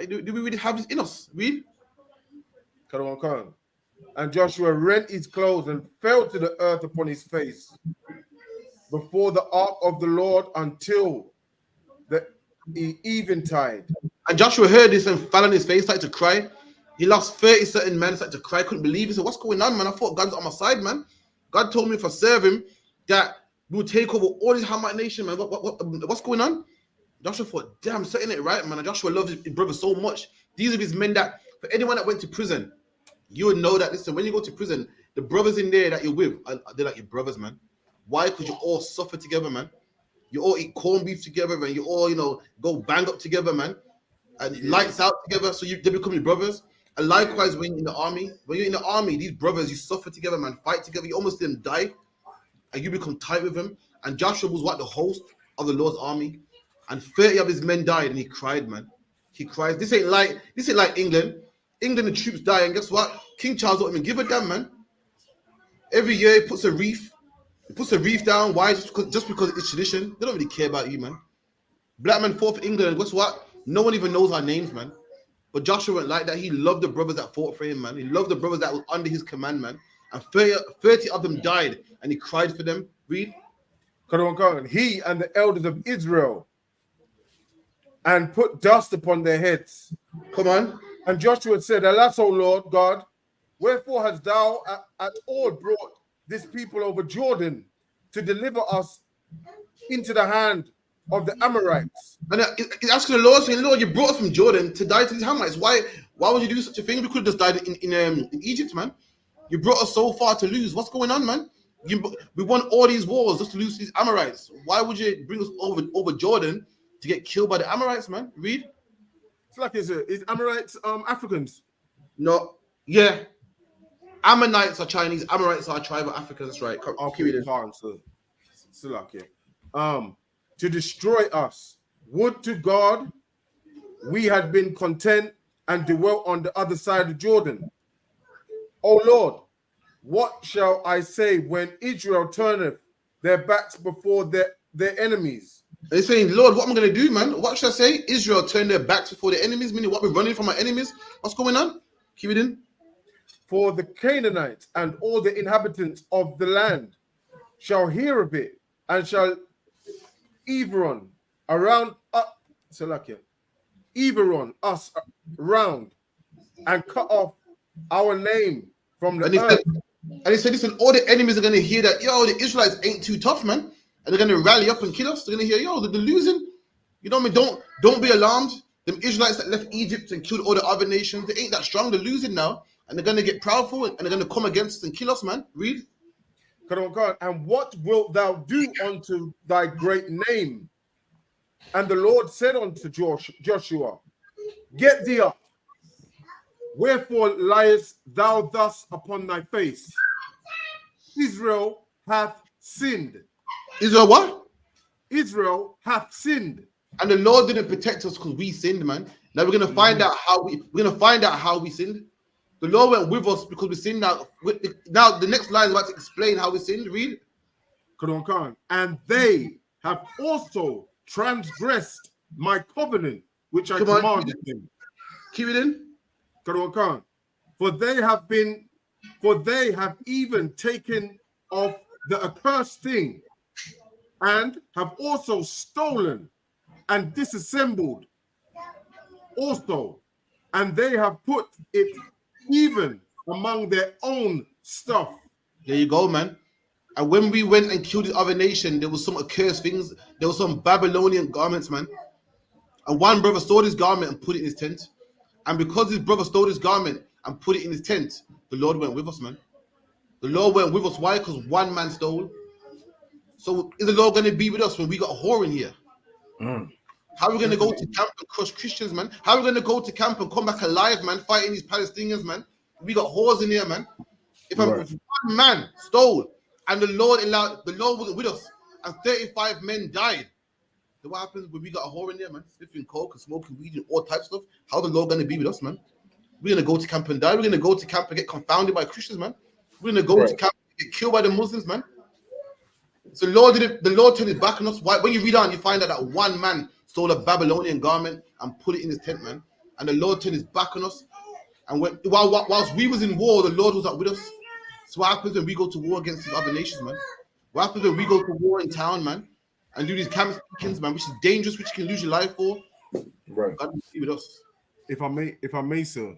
E: Do we really have this in us? Read.
G: Come on. And Joshua rent his clothes and fell to the earth upon his face before the ark of the Lord until the eventide.
E: And Joshua heard this and fell on his face, started to cry. He lost 30 certain men, started to cry, couldn't believe it. He said, what's going on, man? I thought God's on my side, man. God told me if I serve him, that we will take over all this Hamite nation, man. What's going on? Joshua thought, damn, setting it right, man. And Joshua loved his brother so much. These are his men that, for anyone that went to prison, you would know that, listen, when you go to prison, the brothers in there that you're with, they're like your brothers, man. Why? Because you all suffer together, man. You all eat corned beef together, and you all, go bang up together, man. And lights out together, so they become your brothers. And likewise, when you're in the army, these brothers, you suffer together, man, fight together. You almost didn't die, and you become tight with them. And Joshua was the host of the Lord's army, and 30 of his men died, and he cried, man. He cries. This ain't like England. England, the troops die, and guess what? King Charles don't even give a damn, man. Every year he puts a wreath down. Why? Just because it's tradition. They don't really care about you, man. Black man fought for England, and guess what? No one even knows our names, man. But Joshua went like that. He loved the brothers that fought for him, man. He loved the brothers that were under his command, man. And 30 of them died, and he cried for them. Read.
G: Come on. He and the elders of Israel, and put dust upon their heads.
E: Come on.
G: And Joshua said, alas, O Lord God, wherefore hast thou at all brought this people over Jordan to deliver us into the hand of the Amorites?
E: And he's asking the Lord, saying, Lord, you brought us from Jordan to die to these Amorites. Why would you do such a thing? We could have just died in Egypt, man. You brought us so far to lose. What's going on, man? We won all these wars just to lose these Amorites. Why would you bring us over Jordan to get killed by the Amorites, man? Read.
G: It's like is Amorites Africans?
E: No, yeah. Ammonites are Chinese. Amorites are a tribe of Africans. That's right.
G: To destroy us. Would to God we had been content and dwelt on the other side of Jordan. O Lord, what shall I say when Israel turneth their backs before their enemies?
E: They're saying, Lord, what am I going to do, man? What should I say? Israel turned their backs before their enemies, meaning what, we're running from our enemies? What's going on? Keep it in.
G: For the Canaanites and all the inhabitants of the land shall hear of it, and shall Everon us round, and cut off our name from the earth.
E: And he said, listen, all the enemies are going to hear that, the Israelites ain't too tough, man. And they're going to rally up and kill us. They're going to hear, they're losing. You know what I mean? Don't be alarmed. Them Israelites that left Egypt and killed all the other nations, they ain't that strong. They're losing now. And they're going to get proudful, and they're going to come against us and kill us, man. Read.
G: And what wilt thou do unto thy great name? And the Lord said unto Joshua, get thee up. Wherefore liest thou thus upon thy face? Israel hath sinned.
E: Israel what?
G: Israel hath sinned.
E: And the Lord didn't protect us because we sinned, man. Now we're gonna find out how we sinned. The Lord went with us because we sinned. Now the next line is about to explain how we sinned. Read.
G: And they have also transgressed my covenant which I commanded them.
E: Keep it in.
G: For they have even taken of the accursed thing, and have also stolen and disassembled also, and they have put it even among their own stuff.
E: There you go, man. And when we went and killed the other nation, there was some accursed things. There was some Babylonian garments, man. and one brother stole his garment and put it in his tent. And because his brother stole his garment and put it in his tent, the Lord went with us, man. The Lord went with us. Why? Because one man stole. So is the Lord going to be with us when we got a whore in here? How are we going to go to camp and crush Christians, man? How are we going to go to camp and come back alive, man, fighting these Palestinians, man? We got whores in here, man. If one man stole and the Lord wasn't with us and 35 men died, then what happens when we got a whore in there, man? Sniffing coke and smoking weed and all types of stuff? How's the Lord going to be with us, man? We're going to go to camp and die. We're going to go to camp and get confounded by Christians, man. We're going to go to camp and get killed by the Muslims, man. So the Lord turned his back on us. Why? When you read on, you find out that one man stole a Babylonian garment and put it in his tent, man. And the Lord turned his back on us. And whilst we was in war, the Lord was not with us. So what happens when we go to war against these other nations, man? What happens when we go to war in town, man, and do these camp speakings, man, which is dangerous, which you can lose your life for?
G: Right.
E: God will be with us.
G: If I may, sir,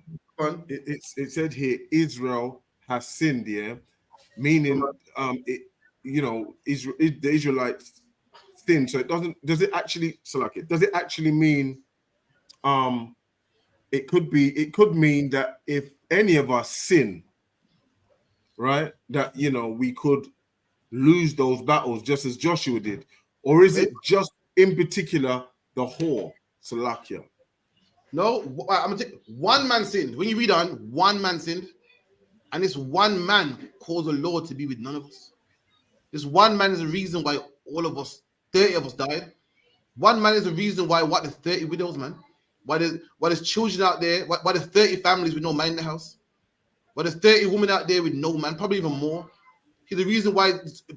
G: it said here Israel has sinned, yeah, meaning the Israelites sin. So does it actually mean it could mean that if any of us sin, right, that we could lose those battles just as Joshua did, or is it just in particular the whore, Salakia?
E: No, I'm gonna take one man sinned. When you read on, one man sinned, and this one man caused the Lord to be with none of us. This one man is the reason why all of us, 30 of us, died. One man is the reason why there's 30 widows, man. Why there's children out there? Why there's 30 families with no man in the house? Why there's 30 women out there with no man? Probably even more. He's the reason why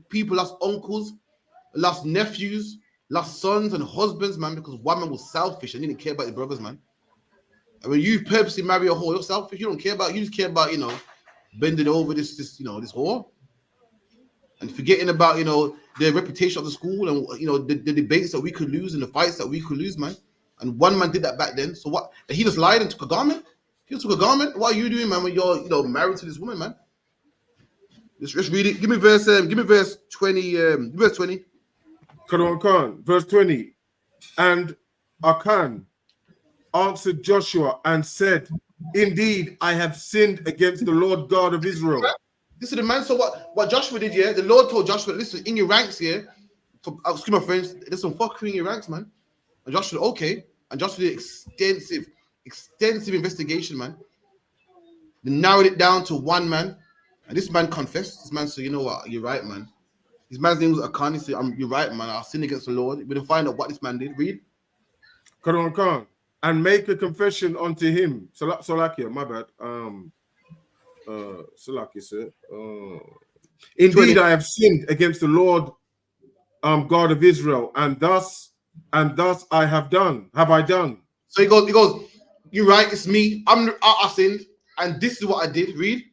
E: people lost uncles, lost nephews, lost sons and husbands, man, because one man was selfish and didn't care about his brothers, man. And when you purposely marry a whore, you're selfish. You don't care about. You just care about bending over this whore, and forgetting about the reputation of the school and the debates that we could lose and the fights that we could lose, man. And one man did that back then. So what? And he just lied and took a garment. He just took a garment. What are you doing, man? When you're married to this woman, man? Let's read it. Give me verse 20. Verse 20.
G: Verse 20. And Achan answered Joshua and said, "Indeed, I have sinned against the Lord God of Israel."
E: This is the man. So what Joshua did, yeah? The Lord told Joshua, listen, in your ranks, yeah. Excuse my friends, there's some fuckery in your ranks, man. And Joshua, okay. And Joshua did extensive investigation, man. They narrowed it down to one man. And this man confessed. This man said, you know what? You're right, man. His man's name was Achan. He said, you're right, man. I sinned against the Lord. We're going to find out what this man did. Read.
G: And make a confession unto him. Salakia, my bad. Salakia, sir. Indeed, I have sinned against the Lord God of Israel, and thus I have done. Have I done?
E: So he goes, you're right, it's me. I sinned, and this is what I did. Read.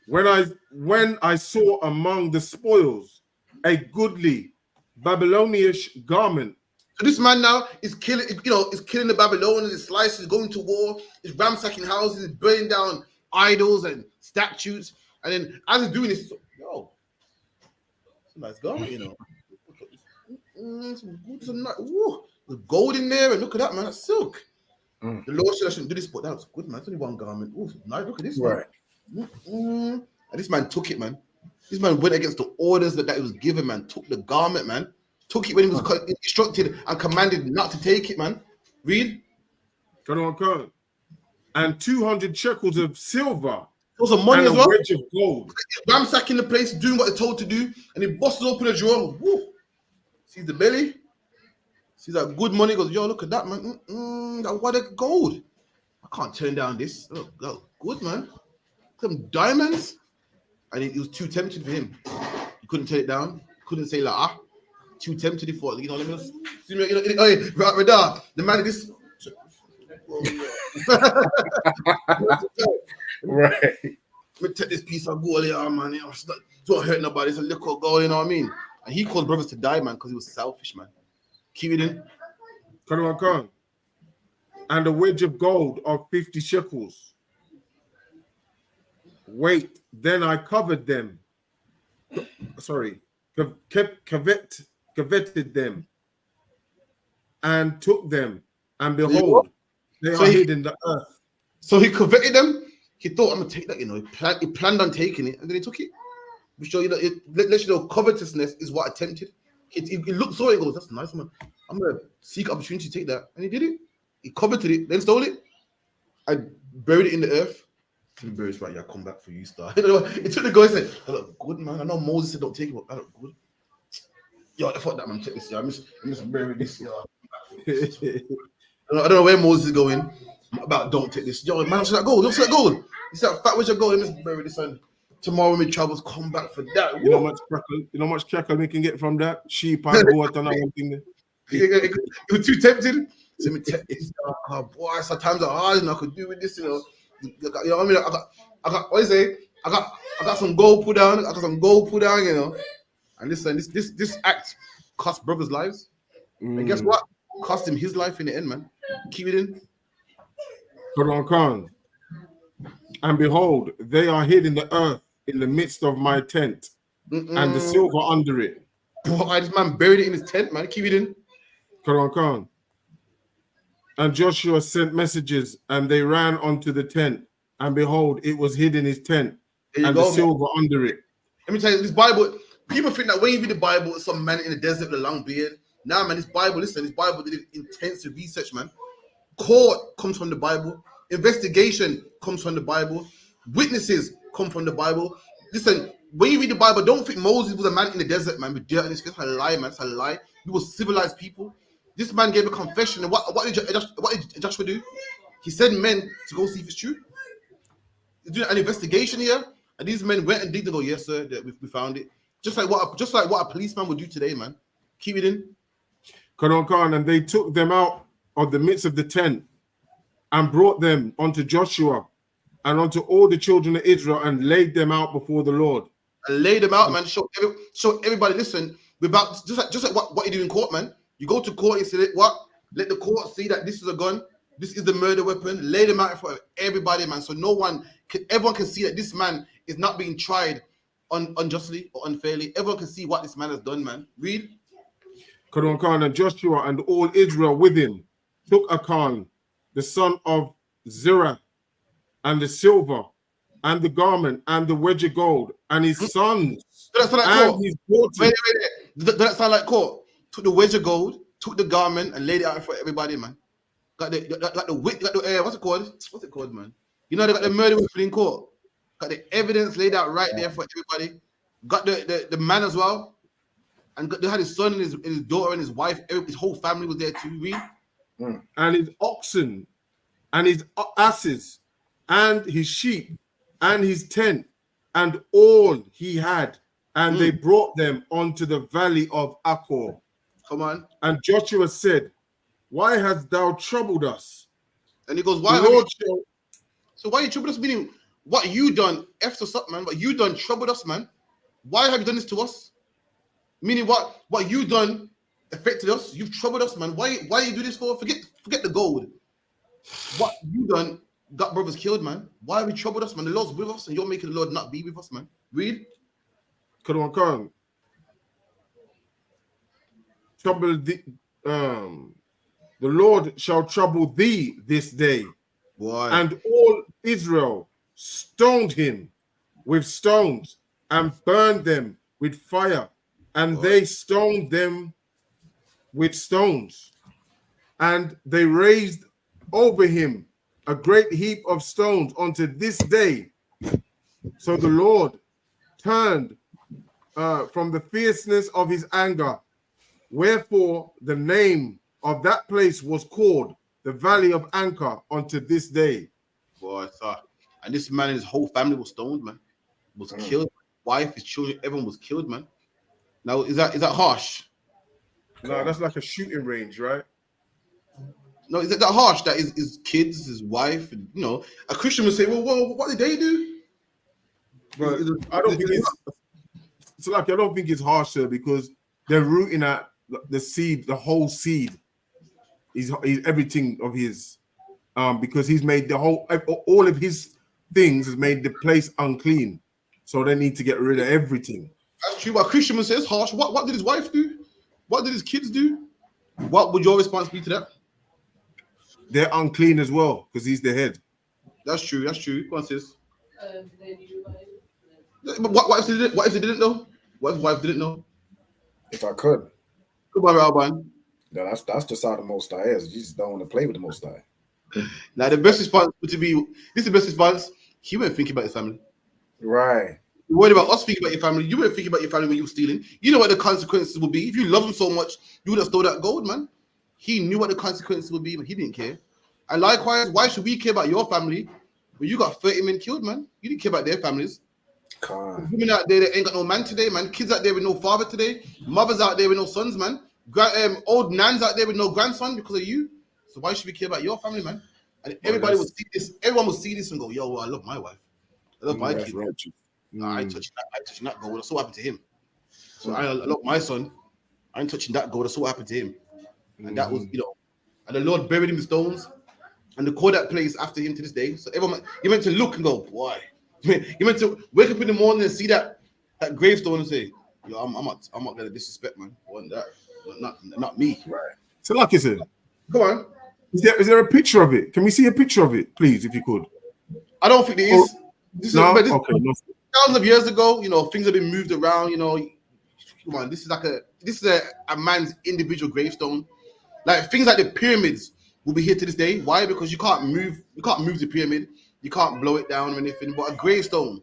G: When I saw among the spoils a goodly Babylonish garment.
E: So this man now is killing, is killing the Babylonians, is slicing, going to war, is ransacking houses, is burning down idols and statues. And then as he's doing this, it's a nice garment, the gold in there, and look at that, man, that's silk. The Lord said I shouldn't do this, but that was good, man. It's only one garment. Ooh, nice, look at this, right. And this man took it, man. This man went against the orders that he was given, man. Took the garment, man. Took it when he was instructed and commanded not to take it, man. Read.
G: And 200 shekels of silver.
E: Those are money
G: and
E: as well.
G: A wedge of gold.
E: Ransacking the place, doing what they're told to do, and he busts open a drawer. Woo. Sees the belly. Sees that good money. Goes, yo, look at that, man. That what a gold. I can't turn down this. Oh, good, man. Some diamonds. And it was too tempting for him. He couldn't turn it down. Couldn't say like too tempted for it. Let me see me. Radar. The man of this.
H: Right.
E: Let me take this piece of gold here, man. Don't hurt nobody. It's a little gold, you know what I mean? And he caused brothers to die, man, because he was selfish, man. Keep it in.
G: And a wedge of gold of 50 shekels. Wait, then I covered them. Sorry. Covet coveted them and took them, and
E: There you go.
G: behold, they
E: So
G: are
E: he-
G: hid in the earth.
E: So he coveted them. He thought, I'm gonna take that, you know. He planned on taking it, and then he took it. We show you that let you know covetousness is what attempted. He looked so, he goes, that's nice, man. I'm gonna seek opportunity to take that, and he did it. He coveted it, then stole it. I buried it in the earth. So the buried right, yeah, come back for you, star. It took the guy and said, I look good, man. I know Moses said don't take it, but I look good. Yo, I thought that, man. Check this, yeah. I'm just burying this, yeah. I don't know where Moses is going. About don't take this. Yo, man, should that gold? Look at that gold. He said, fat, where's your gold? Let me bury this one. Tomorrow when travels, come back for that.
G: You know much crackle we can get from that? Sheep and goat and all thing.
E: It was too tempting. So me take this. Boy, sometimes it's hard and I could do with this, you know. You know what I mean? I got what do you say? I got some gold put down. I got some gold put down, you know. And listen, this act cost brothers' lives. And guess what? Cost him his life in the end, man. Keep it in.
G: Quran Khan. And behold, they are hid in the earth in the midst of my tent, and the silver under it.
E: Boy, this man buried it in his tent, man. Keep it in.
G: Quran Khan. And Joshua sent messages, and they ran onto the tent, and behold, it was hid in his tent, and the silver under it.
E: Let me tell you, this Bible, people think that when you read the Bible, it's some man in the desert with a long beard. Nah, man, this Bible, listen, this Bible did intensive research, man. Court comes from the Bible. Investigation comes from the Bible. Witnesses come from the Bible. Listen, when you read the Bible, don't think Moses was a man in the desert, man, with dirt in his skin. That's a lie, man. That's a lie. He was civilized people. This man gave a confession. And what did Joshua do? He sent men to go see if it's true. He's doing an investigation here, and these men went and did. They go, yes, sir, we found it. Just like what a policeman would do today, man. Keep it in.
G: Quran Khan, and they took them out of the midst of the tent and brought them unto Joshua and unto all the children of Israel and laid them out before the Lord.
E: And laid them out, man. Show everybody, listen, without just like what you do in court, man. You go to court and say, what? Let the court see that this is a gun, this is the murder weapon. Lay them out in front of everybody, man. So everyone can see that this man is not being tried unjustly or unfairly. Everyone can see what this man has done, man. Read.
G: Quran Khan, and Joshua and all Israel with him took Achan, the son of Zerah, and the silver, and the garment, and the wedge of gold, and his sons,
E: Does that sound like
G: and
E: court?
G: his daughters.
E: Wait. Does that sound like court? Took the wedge of gold, took the garment, and laid it out in front of everybody, man. Got the what's it called? What's it called, man? You know they got the murder weapon in court. Got the evidence laid out right there for everybody. Got the man as well. And they had his son and his daughter and his wife. His whole family was there too. Read.
G: And his oxen, and his asses, and his sheep, and his tent, and all he had. And they brought them onto the valley of Achor.
E: Come on.
G: And Joshua said, why hast thou troubled us?
E: And he goes, why? So why you troubled us? Meaning, what you done, F's us up, man. What you done troubled us, man. Why have you done this to us? Meaning, what you done affected us. You've troubled us, man. Why you do this for? Forget the gold. What you done got brothers killed, man. Why have you troubled us, man? The Lord's with us, and you're making the Lord not be with us, man. Read.
G: Quran Khan. The Lord shall trouble thee this day.
E: Boy.
G: And all Israel stoned him with stones and burned them with fire. And they stoned them with stones. And they raised over him a great heap of stones unto this day. So the Lord turned from the fierceness of his anger. Wherefore the name of that place was called the Valley of Anchor unto this day.
E: Boy, and this man and his whole family was stoned, man. Was killed. Wife, his children, everyone was killed, man. Now, is that harsh?
G: No, that's like a shooting range, right?
E: No, is that harsh? That his kids, his wife, and a Christian would say, well, what did they do?
G: But I don't think it's like I don't think it's harsher because they're rooting at the seed, the whole seed. He's everything of his, because he's made all of his things has made the place unclean. So they need to get rid of everything.
E: That's true. But Christian would say it's harsh. What did his wife do? What did his kids do? What would your response be to that?
G: They're unclean as well because he's the head.
E: That's true. That's true. Go on, sis.
J: They knew about it.
E: But what if they didn't? What if they didn't know? What if his wife didn't know?
H: If I could.
E: Come on, Alban.
H: No, that's just how the Most High is. You just don't want to play with the Most High.
E: Now the best response would be this is the best response. He went thinking about his family.
H: Right.
E: You're worried about us thinking about your family. You weren't thinking about your family when you were stealing. You know what the consequences would be. If you love him so much, you would have stole that gold, man. He knew what the consequences would be, but he didn't care. And likewise, why should we care about your family when you got 30 men killed, man? You didn't care about their families. Women out there that ain't got no man today, man. Kids out there with no father today. Mothers out there with no sons, man. Old nans out there with no grandson because of you. So why should we care about your family, man? And everybody will see this. Everyone will see this and go, "Yo, well, I love my wife. I love my kids.
G: Right.
E: I ain't touching that gold. That's what happened to him. So I love my son. I ain't touching that gold. That's what happened to him. And that was, and the Lord buried him in stones, and they call that place after him to this day. So everyone, you meant to look and go, why? You meant to wake up in the morning and see that gravestone and say, "Yo, I'm not gonna disrespect, man. I want that, not me."
G: Right. So, like I said,
E: come on.
G: Is there a picture of it? Can we see a picture of it, please, if you could?
E: I don't think there is.
G: No.
E: No. Thousands of years ago, things have been moved around. Come on, this is a man's individual gravestone. Like things like the pyramids will be here to this day. Why? Because you can't move the pyramid. You can't blow it down or anything. But a gravestone,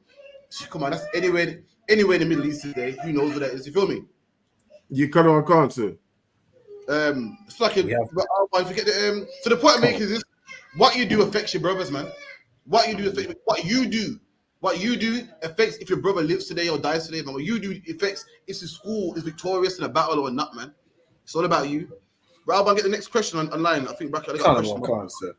E: come on, that's anywhere in the Middle East today. Who knows what that is? You feel me?
G: You can't, sir.
E: It's like so the point I'm making is this: what you do affects your brothers, man. What you do affects if your brother lives today or dies today, man. What you do affects if his school is victorious in a battle or not, man. It's all about you. I'll get the next question online. I think Baraki got a question.
H: Sir.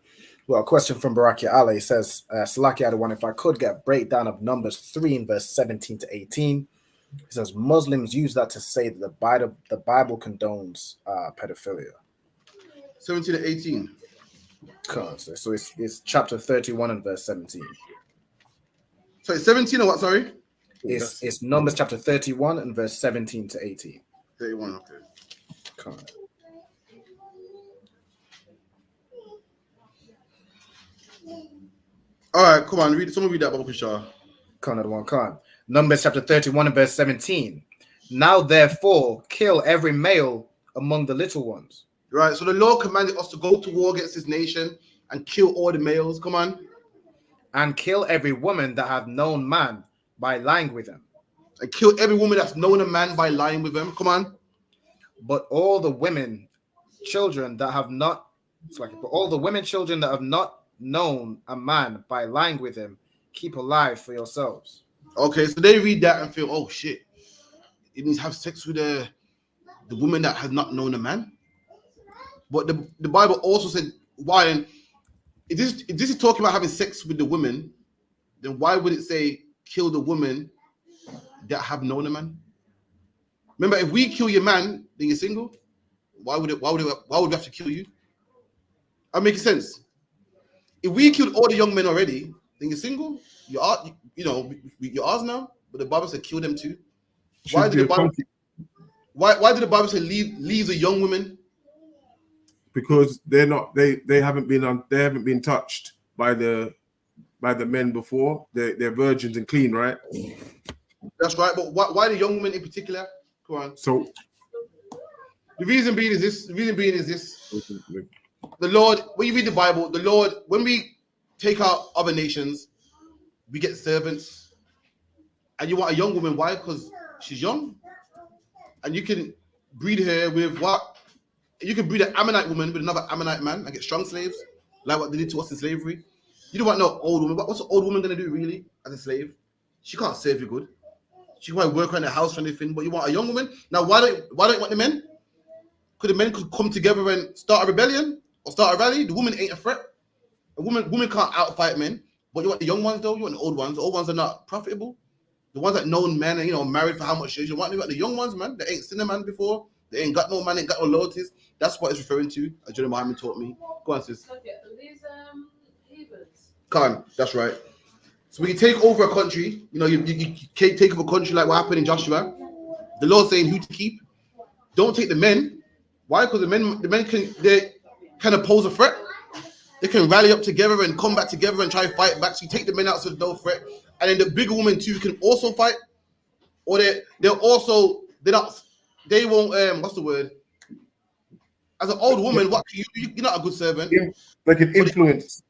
H: Well, a question from Baraki Ali says, Salaki had one. If I could get a breakdown of Numbers 3 in verse 17 to 18, he says Muslims use that to say that the Bible condones pedophilia.
E: 17 to 18.
H: So it's chapter 31 and verse 17.
E: Sorry, 17 or what? Sorry?
H: It's Numbers chapter 31 and verse 17 to 18.
E: 31, okay. All right, come on, someone read that, Baba Kushar.
H: Numbers chapter 31 and verse 17. Now therefore kill every male among the little ones.
E: Right, so the Lord commanded us to go to war against his nation and kill all the males. Come on.
H: And kill every woman that have known man by lying with him.
E: And kill every woman that's known a man by lying with him. Come on.
H: But all the women, children that have not, children that have not known a man by lying with him, keep alive for yourselves.
E: Okay, so they read that and feel, oh shit, it means have sex with the woman that has not known a man. But the Bible also said, why? And if this is talking about having sex with the woman, then why would it say kill the woman that have known a man? Remember, if we kill your man, then you're single. Why would we have to kill you? That makes sense. If we killed all the young men already, then you're single. You're ours now. But the Bible said kill them too. Why did the Bible say leave the young women?
G: Because they're not. They haven't been touched by the men before. They're virgins and clean, right?
E: That's right. But why the young women in particular? Come on.
G: So
E: the reason being is this. The Lord, when you read the Bible, the Lord, when we take out other nations, we get servants. And you want a young woman, why? Because she's young. And you can breed her with what? You can breed an Ammonite woman with another Ammonite man and get strong slaves, like what they did to us in slavery. You don't want no old woman. What's an old woman going to do really as a slave? She can't serve you good. She might work around the house or anything, but you want a young woman? Now, why don't you want the men? Because the men could come together and start a rebellion or start a rally. The woman ain't a threat. A woman can't outfight men. But you want the young ones though? You want the old ones. The old ones are not profitable. The ones that known men and married for how much years. You want the young ones, man, that ain't seen a man before. They ain't got no man, ain't got no loyalties. That's what it's referring to. As Johnny Muhammad taught me. Go on, sis.
J: These heathens.
E: Khan, that's right. So we can take over a country. You take over a country like what happened in Joshua. The Lord saying who to keep don't take the men. Why? Because the men they kind of pose a threat. They can rally up together and come back together and try to fight back. So you take the men out so there's no threat, and then the bigger women too can also fight, or they won't what's the word? As an old woman, what you're not a good servant.
G: Yeah, like an influence.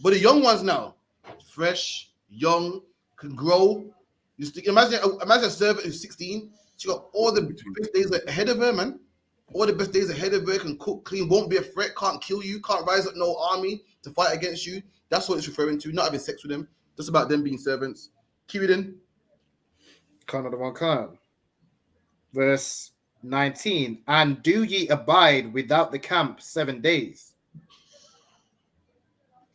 E: But the young ones now, fresh, young, can grow. Imagine a servant who's 16. She got all the best days ahead of her, man. All the best days ahead of her, can cook, clean, won't be a threat, can't kill you, can't rise up no army to fight against you. That's what it's referring to, not having sex with them. Just about them being servants. Keep it in.
H: Verse 19. And do ye abide without the camp 7 days?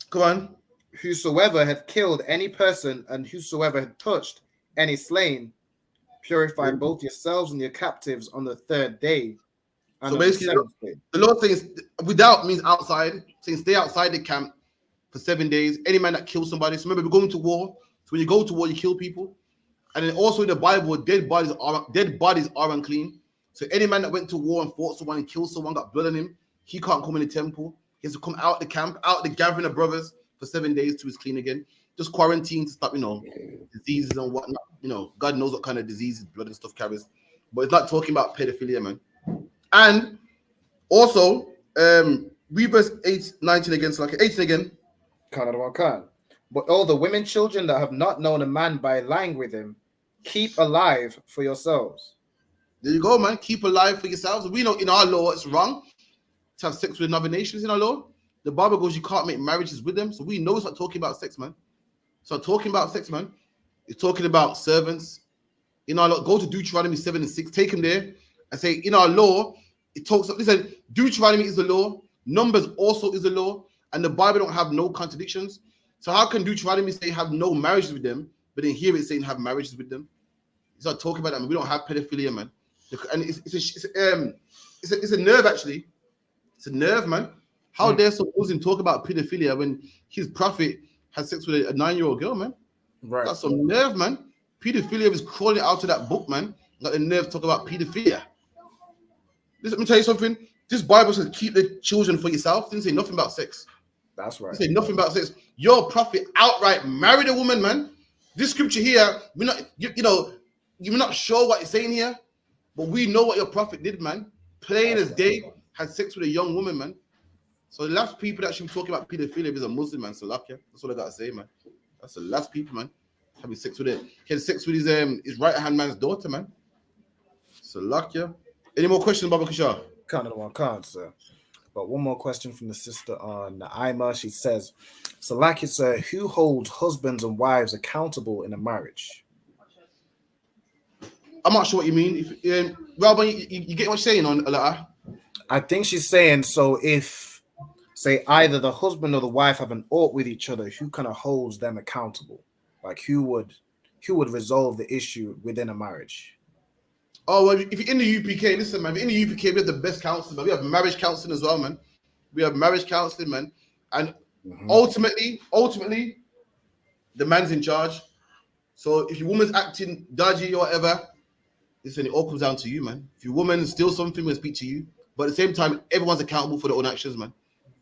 E: Come on.
H: Whosoever hath killed any person and whosoever had touched any slain, purify both yourselves and your captives on the 3rd day. And
E: so basically, the Lord says without means outside. Saying stay outside the camp for 7 days. Any man that kills somebody. So remember, we're going to war. So when you go to war, you kill people. And then also in the Bible, dead bodies are unclean. So any man that went to war and fought someone and killed someone, got blood on him, he can't come in the temple. He has to come out the camp, out the gathering of brothers for 7 days till he's clean again. Just quarantine to stop, diseases and whatnot. God knows what kind of diseases blood and stuff carries. But it's not talking about pedophilia, man. And also, read verse 19 again, so like 18 again.
H: But all the women children that have not known a man by lying with him, keep alive for yourselves.
E: There you go, man. Keep alive for yourselves. We know in our law it's wrong to have sex with another nations in our law. The Bible goes you can't make marriages with them. So we know it's not talking about sex, man. It's not talking about sex, man. It's talking about servants. In our law, go to Deuteronomy 7 and 6. Take them there and say, in our law, it talks. Listen, Deuteronomy is the law. Numbers also is the law. And the Bible don't have no contradictions. So how can Deuteronomy say have no marriages with them, but then here it's saying have marriages with them? It's not talking about that, man. We don't have pedophilia, man. And it's a nerve, actually. It's a nerve, man. How dare some Muslim talk about pedophilia when his prophet has sex with a 9-year-old girl, man?
H: Right.
E: That's some nerve, man. Pedophilia is crawling out of that book, man. Got the nerve to talk about pedophilia. Let me tell you something. This Bible says keep the children for yourself. It didn't say nothing about sex.
H: That's right.
E: It said nothing about sex. Your prophet outright married a woman, man. This scripture here, we're not, you're not sure what it's saying here, but we know what your prophet did, man. Plain as day, had sex with a young woman, man. So the last people that should be talking about pedophilia is a Muslim, man. So lucky. That's what I gotta say, man. That's the last people, man. Having sex with it. He had sex with his right-hand man's daughter, man. So lucky. Any more questions, Baba Kishar?
H: Can't, sir. But one more question from the sister on Ima. She says, so like it's who holds husbands and wives accountable in a marriage?
E: I'm not sure what you mean. If Rabbi, you get what you're saying on Alaa?
H: I think she's saying, so if, say, either the husband or the wife have an ought with each other, who kind of holds them accountable? Like who would resolve the issue within a marriage?
E: Oh, well, if you're in the U.P.K, listen, man, if you're in the U.P.K, we have the best counseling, man. We have marriage counseling as well, man. We have marriage counseling, man. And ultimately, the man's in charge. So if your woman's acting dodgy or whatever, listen, it all comes down to you, man. If your woman steals something, we'll speak to you. But at the same time, everyone's accountable for their own actions, man.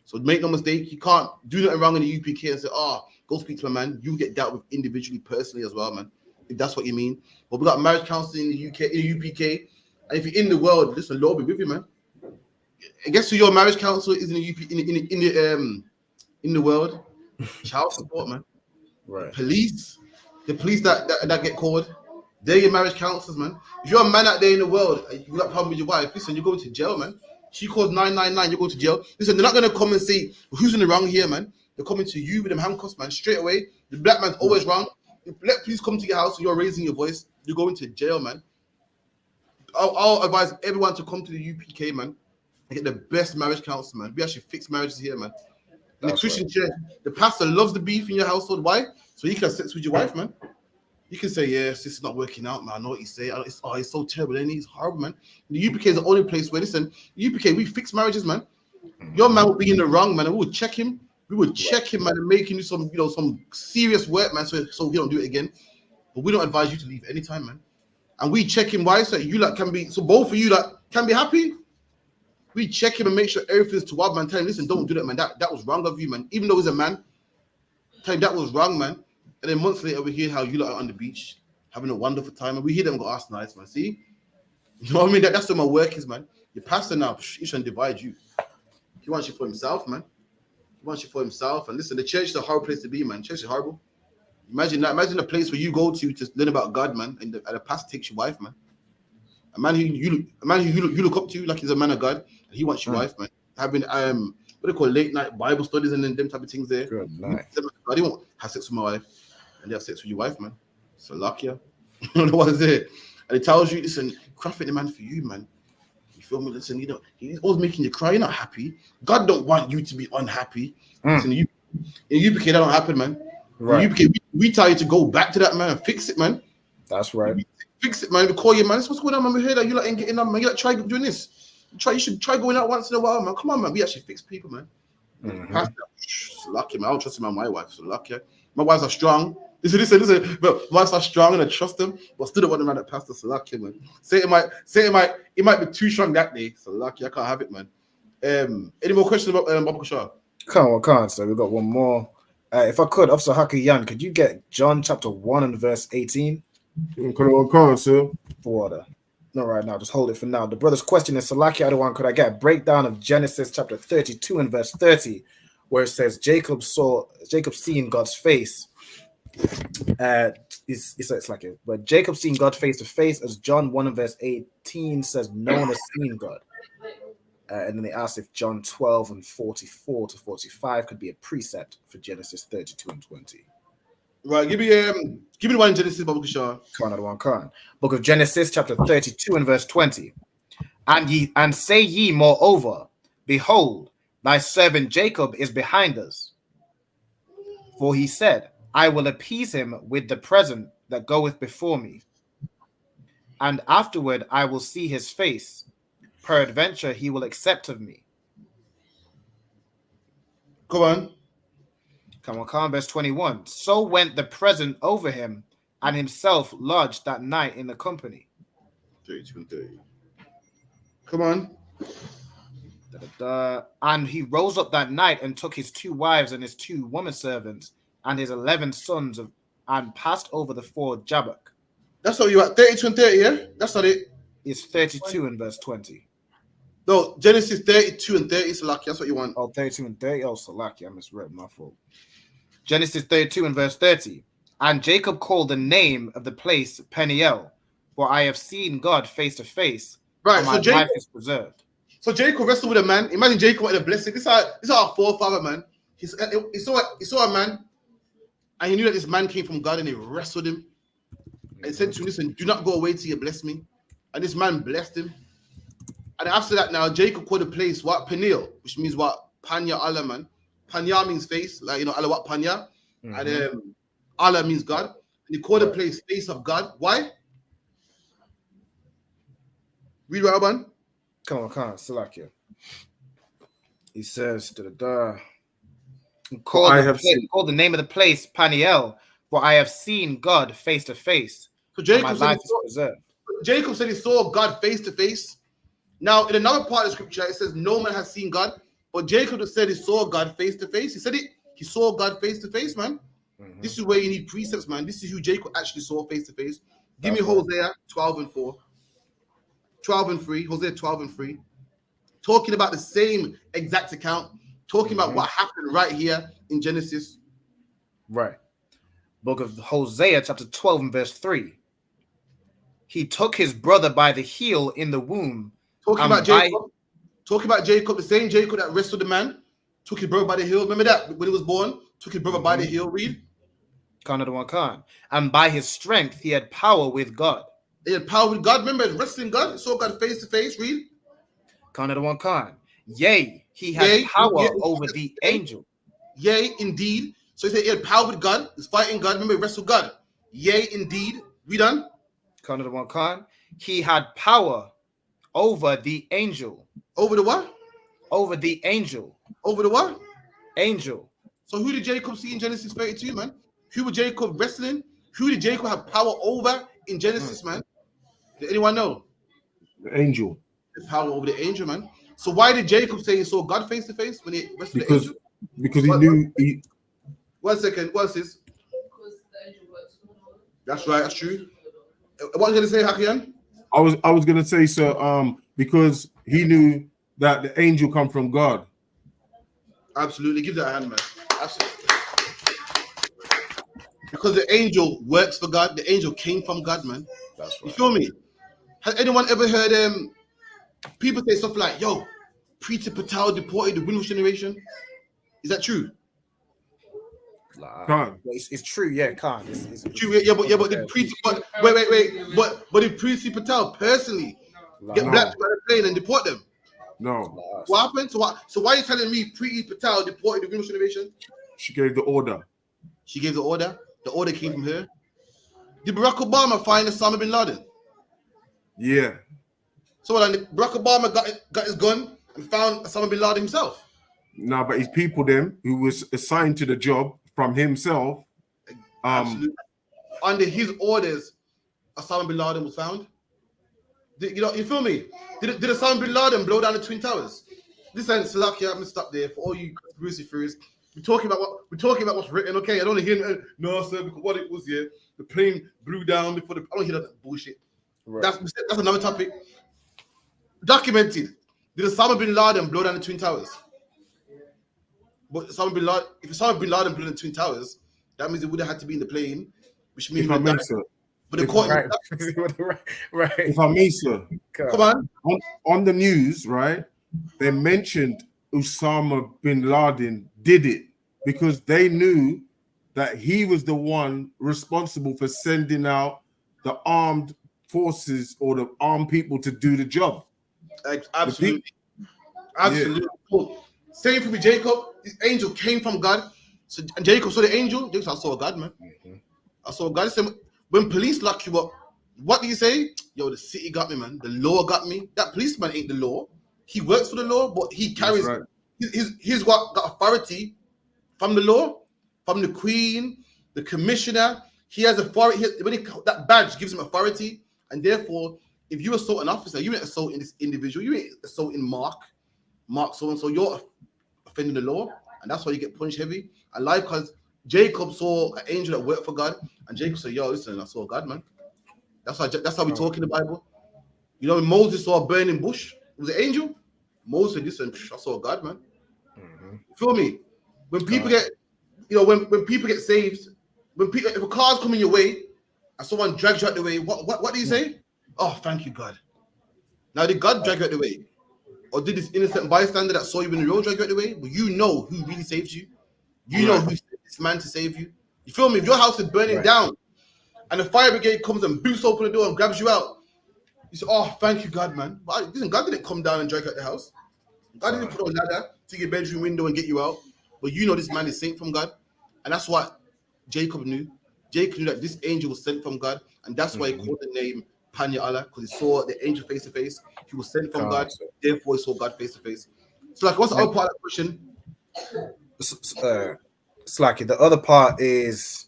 E: So make no mistake, you can't do nothing wrong in the U.P.K and say, go speak to my man. You get dealt with individually, personally as well, man. If that's what you mean. But we got marriage counseling in the U.K, in the U.P.K. And if you're in the world, listen, Lord be with you, man. I guess who your marriage counsel is in the in the world? Child support, man.
H: Right.
E: The police that get called, they're your marriage counselors, man. If you're a man out there in the world, you got a problem with your wife, listen, you're going to jail, man. She calls 999, you're going to jail. Listen, they're not going to come and say, who's in the wrong here, man? They're coming to you with them handcuffs, man, straight away. The black man's always wrong. If let police come to your house, you're raising your voice, you're going to jail, man. I'll advise everyone to come to the U.P.K, man, and get the best marriage counsel, man. We actually fix marriages here, man. In the Christian church, the pastor loves the beef in your household. Why? So you can have sex with your wife, man. You can say, yes, this is not working out, man. I know what you say. It's so terrible, and it's horrible, man. The U.P.K is the only place where, listen, the U.P.K, we fix marriages, man. Your man will be in the wrong, man, and we will check him. We would check him, man, and make him do some serious work, man, so he don't do it again. But we don't advise you to leave anytime, man. And we check him. Why? So you can be. So both of you can be happy. We check him and make sure everything's to what man. Tell him, listen, don't do that, man. That was wrong of you, man. Even though he's a man, tell him that was wrong, man. And then months later, we hear how you lot are on the beach having a wonderful time, and we hear them go, "That's nice, man." See, you know what I mean? That's what my work is, man. Your pastor now, he's trying to divide you. He wants you for himself, man. He wants you for himself. And listen, the church is a hard place to be, man. Church is horrible. Imagine that. Imagine a place where you go to learn about God, man, and the pastor takes your wife, man. A man who you look up to like he's a man of God, and he wants your wife, man. Having what they call late night Bible studies and then them type of things there.
H: Good night.
E: I didn't want to have sex with my wife, and they have sex with your wife, man. So lucky, you know what is it? And it tells you, listen, crafting the man for you, man. You feel me? Listen, you know, he's always making you cry. You're not happy. God don't want you to be unhappy. Listen, in UPK, that don't happen, man. Right. In UPK, we tell you to go back to that man and fix it, man.
H: That's right.
E: Fix it, man. We call you, man. This what's going on, man. We hear that you like ain't getting up, man. You like try doing this. You should try going out once in a while, man. Come on, man. We actually fix people, man. So lucky, man. I don't trust him on my wife. So lucky. My wives are strong. Listen. But my wives are strong and I trust them, but still don't want them around that pastor. So lucky, man. It might be too strong that day. So lucky, I can't have it, man. Any more questions about Baba Kashar?
H: Can't. So we've got one more. If I could, Officer Hakayan, could you get John chapter 1 and verse 18?
G: Can't, sir.
H: Water. Not right now, just hold it for now. The brother's question is, Salaki Adawan, could I get a breakdown of Genesis chapter 32 and verse 30, where it says Jacob seeing God's face. It's like it, but Jacob seeing God face to face, as John 1 and verse 18 says, no one has seen God. And then they asked if John 12 and 44 to 45 could be a precept for Genesis 32 and 20.
E: Right, give me the one in Genesis, Baba Kashar.
H: Can't. Book of Genesis, chapter 32 and verse 20. And say ye moreover, behold, thy servant Jacob is behind us. For he said, I will appease him with the present that goeth before me. And afterward I will see his face. Peradventure he will accept of me.
E: Come on.
H: Verse 21. So went the present over him, and himself lodged that night in the company.
E: 32 and 30. Come on.
H: And he rose up that night and took his 2 wives and his 2 women servants and his 11 sons and passed over the ford Jabbok.
E: That's what you at 32 and 30, yeah? That's not it.
H: It's 32 and verse 20.
E: No, Genesis 32 and 30 is lucky. That's what you want.
H: Oh, 32 and 30. Oh, so lucky. I misread, my fault. Genesis 32 and verse 30. And Jacob called the name of the place Peniel, for I have seen God face to face.
E: Right,
H: so my life is preserved.
E: So Jacob wrestled with a man. Imagine Jacob with a blessing. This is our forefather, man. He saw a man, and he knew that this man came from God, and he wrestled him. And he said to him, listen, do not go away till you bless me. And this man blessed him. And after that, now Jacob called the place what? Peniel, which means what? Panya Allah, man. Panya means face, like, you know, Allah what Panya. And Allah means God. And he called the place face of God. Why? Read right, man.
H: Come on, Salakia. He says, call the name of the place Paniel, for I have seen God face to face.
E: So Jacob said he saw God face to face. Now, in another part of the scripture, it says no man has seen God, but Jacob said he saw God face to face. He said it. He saw God face to face, man. This is where you need precepts, man. This is who Jacob actually saw face to face. Give me Hosea 12 and 4. 12 and 3. Hosea 12 and 3. Talking about the same exact account. Talking about what happened right here in Genesis.
H: Right. Book of Hosea, chapter 12 and verse 3. He took his brother by the heel in the womb.
E: Talking about Jacob, the same Jacob that wrestled the man, took his brother by the heel. Remember that when he was born, took his brother by the heel. Read.
H: And by his strength, he had power with God.
E: He had power with God. Remember, wrestling God, he saw God face to face. Read.
H: Yea, he had power over the angel.
E: Yea, indeed. So he said he had power with God. He's fighting God. Remember, he wrestled God. Yea, indeed. Read on.
H: He had power over the angel.
E: Over the what?
H: Over the angel.
E: Over the what?
H: Angel.
E: So who did Jacob see in Genesis 32, man? Who was Jacob wrestling? Who did Jacob have power over in Genesis, man? Did anyone know?
G: The angel.
E: the power over the angel, man. So why did Jacob say he saw God face to face when he rested the angel?
G: Because he knew he.
E: 1 second, what's this?
J: Because the angel works for the Lord.
E: That's right, that's true. What are you gonna say, Hakian?
G: I was gonna say, sir, because he knew that the angel come from God.
E: Absolutely, give that a hand, man. Absolutely. Because the angel works for God, the angel came from God, man.
H: That's right.
E: You feel me? Has anyone ever heard people say stuff like, yo, Preeti Patel deported the Windows generation? Is that true?
G: Can't.
H: It's true, yeah, can't. It's
E: True, yeah, but did Preeti, wait, but did Preeti Patel personally get black people on a plane and deport them?
G: No.
E: What happened? So why are you telling me Preeti Patel deported the Windows generation?
G: She gave the order.
E: She gave the order. The order came from her. Did Barack Obama find Osama bin Laden?
G: Yeah.
E: So Barack Obama got his gun and found Osama bin Laden himself.
G: No, but his people, them who was assigned to the job from himself.
E: Absolutely. Under his orders, Osama bin Laden was found. You feel me? Did Osama bin Laden blow down the Twin Towers? Listen, Salakia, I'm gonna stop there for all you conspiracy theories. We're talking about what's written, okay? I don't hear no, sir, because what it was, yeah, the plane blew down before I don't hear that bullshit. Right. That's another topic. Documented. Did Osama bin Laden blow down the Twin Towers? But if Osama bin Laden blew down the Twin Towers, that means it would have had to be in the plane, which means
G: if I may, sir.
E: But right.
G: If I may, sir.
E: Come on.
G: On the news, right? They mentioned Osama bin Laden did it because they knew that he was the one responsible for sending out the armed forces or the armed people to do the job.
E: Absolutely. Absolutely. Yeah. Same for me, Jacob. The angel came from God. So, and Jacob saw the angel. Jacob said, I saw God, man. Mm-hmm. I saw God. So when police lock you up, what do you say? Yo, the city got me, man. The law got me. That policeman ain't the law. He works for the law, but he carries he's got authority from the law, from the Queen, the commissioner. He has authority. That badge gives him authority, and therefore, if you assault an officer, you ain't assaulting this individual. You ain't assaulting Mark so and so. You're offending the law, and that's why you get punished heavy. And like, because Jacob saw an angel that worked for God, and Jacob said, "Yo, listen, I saw God, man." That's how we talk in the Bible. You know, when Moses saw a burning bush, it was an angel. Moses said, "Listen, I saw God, man." Mm-hmm. Feel me? When people get, when people get saved, if a car's coming your way and someone drags you out the way, what do you say? Oh, thank you, God. Now, did God drag you out the way? Or did this innocent bystander that saw you in the road drag you out the way? Well, you know who really saved you. You know who sent this man to save you. You feel me? If your house is burning down and the fire brigade comes and boosts open the door and grabs you out, you say, oh, thank you, God, man. But listen, God didn't come down and drag you out the house. God didn't put a ladder to your bedroom window and get you out. But you know this man is sent from God. And that's what Jacob knew. Jacob knew that this angel was sent from God. And that's why he called the name Panya Allah, because he saw the angel face to face. He was sent from God. Therefore, he saw God face to face. So, like, what's the other part of that question?
H: Slacky, the other part is,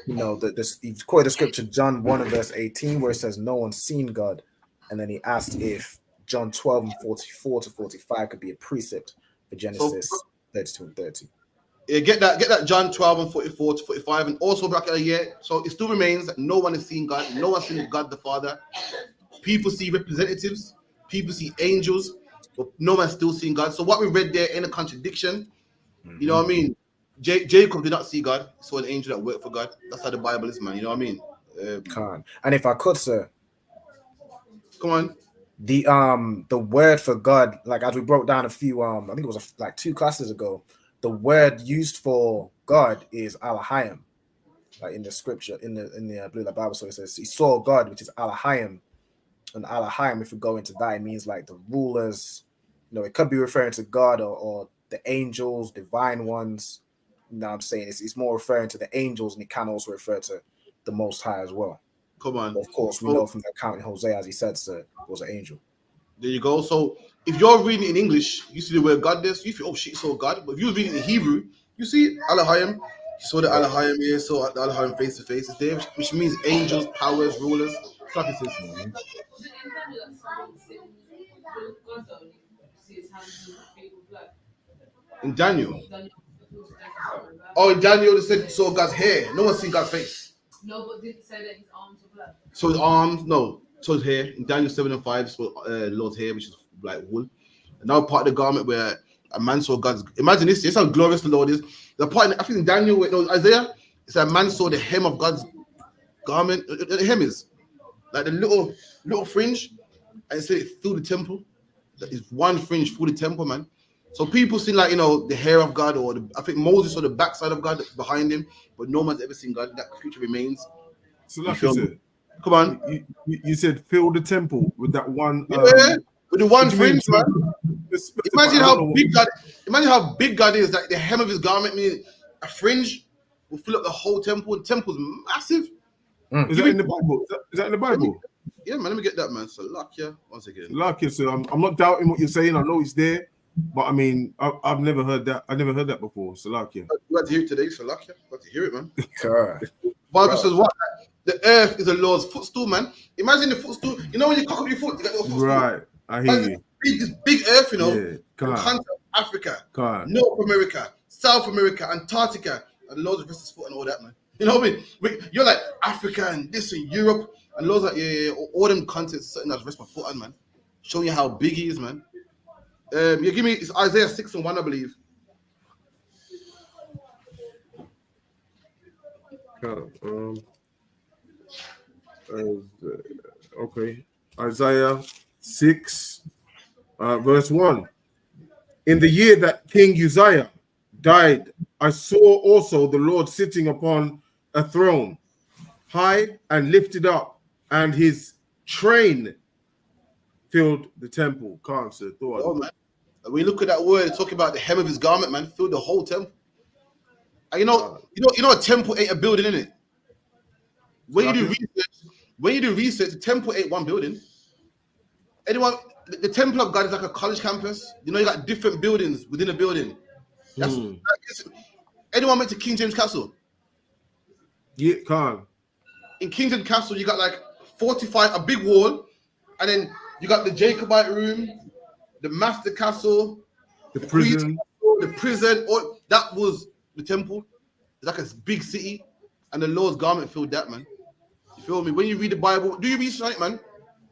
H: you've quoted the scripture, John 1 and verse 18, where it says, no one's seen God. And then he asked if John 12 and 44 to 45 could be a precept for Genesis 32 and 30.
E: Yeah, get that John 12 and 44 to 45, and also back a year. So it still remains that no one has seen God, no one's seen God the Father. People see representatives, people see angels, but no one's still seen God. So what we read there ain't a contradiction. You know what I mean? Jacob did not see God, he saw an angel that worked for God. That's how the Bible is, man. You know what I mean?
H: And if I could, sir,
E: come on.
H: The word for God, like as we broke down a few, I think it was like 2 classes ago. The word used for God is Elohim, like in the scripture, in the Blue Light Bible. So it says he saw God, which is Elohim, and Elohim. If we go into that, it means like the rulers. It could be referring to God or the angels, divine ones. You know what I'm saying? It's more referring to the angels, and it can also refer to the Most High as well.
E: Come on.
H: But of course, we know from the account in Hosea, as he said, sir, it was an angel.
E: There you go. So if you're reading in English, you see the word God there, so you feel, oh shit, saw God. But if you're reading in Hebrew, you see Elohim. You saw the Elohim here, saw the Elohim face to face. It's there, which means angels, powers, rulers.
J: fulfilled God though? You see his hands and feet were black.
E: In Daniel.
J: Daniel fulfills death or something like that.
E: Oh, in Daniel, they said saw God's hair. No one's seen God's face.
J: No, but didn't say that his arms were black.
E: So his arms, no. So his hair. In Daniel 7:5, so Lord's hair, which is like wool. Another part of the garment where a man saw God's. Imagine this. This is how glorious the Lord is. The part, I think in Daniel, no, Isaiah, it's that man saw the hem of God's garment. The hem is like the little fringe, and it said it through the temple. That is one fringe through the temple, man. So people see like the hair of God, or I think Moses saw the backside of God behind him, but no one's ever seen God. That creature remains.
G: So like I said,
E: come on.
G: You said fill the temple with that one.
E: With the one fringe, man. Imagine how big God is. Like the hem of his garment, meaning a fringe will fill up the whole temple. The temple's massive.
G: Is that in the Bible? Is that in the Bible?
E: Yeah, man. Let me get that, man. So once again.
G: So I'm not doubting what you're saying. I know it's there, but I mean, I've never heard that. I never heard that before. Salakia.
E: You got to hear it today, Salakia. Got to hear it, man.
H: God.
E: Bible says what? The earth is the Lord's footstool, man. Imagine the footstool. You know when you cock up your foot, you got your footstool.
G: Right. I hear you.
E: This big earth,
G: Yeah,
E: continent Africa,
G: God.
E: North America, South America, Antarctica, and Lord's of his foot and all that, man. You know what I mean? You're like Africa and this and Europe, and Lord's like, yeah, all them continents something that's rest my foot on, man. Showing you how big he is, man. You give me it's Isaiah 6:1, I believe.
G: Okay, Isaiah 6, verse 1. In the year that King Uzziah died, I saw also the Lord sitting upon a throne, high and lifted up, and his train filled the temple. Can't say thought.
E: Oh, man. When you look at that word, talking about the hem of his garment, man, filled the whole temple. And you know, a temple ain't a building, innit? When you do research, the temple ain't one building. The temple of God is like a college campus. You know, you got different buildings within a building. Anyone went to King James Castle?
G: Yeah, can't.
E: In King James Castle, you got like 45, a big wall, and then you got the Jacobite room, the Master Castle,
G: the prison.
E: Or that was the temple. It's like a big city, and the Lord's garment filled that, man. You feel me? When you read the Bible, do you research on it, man?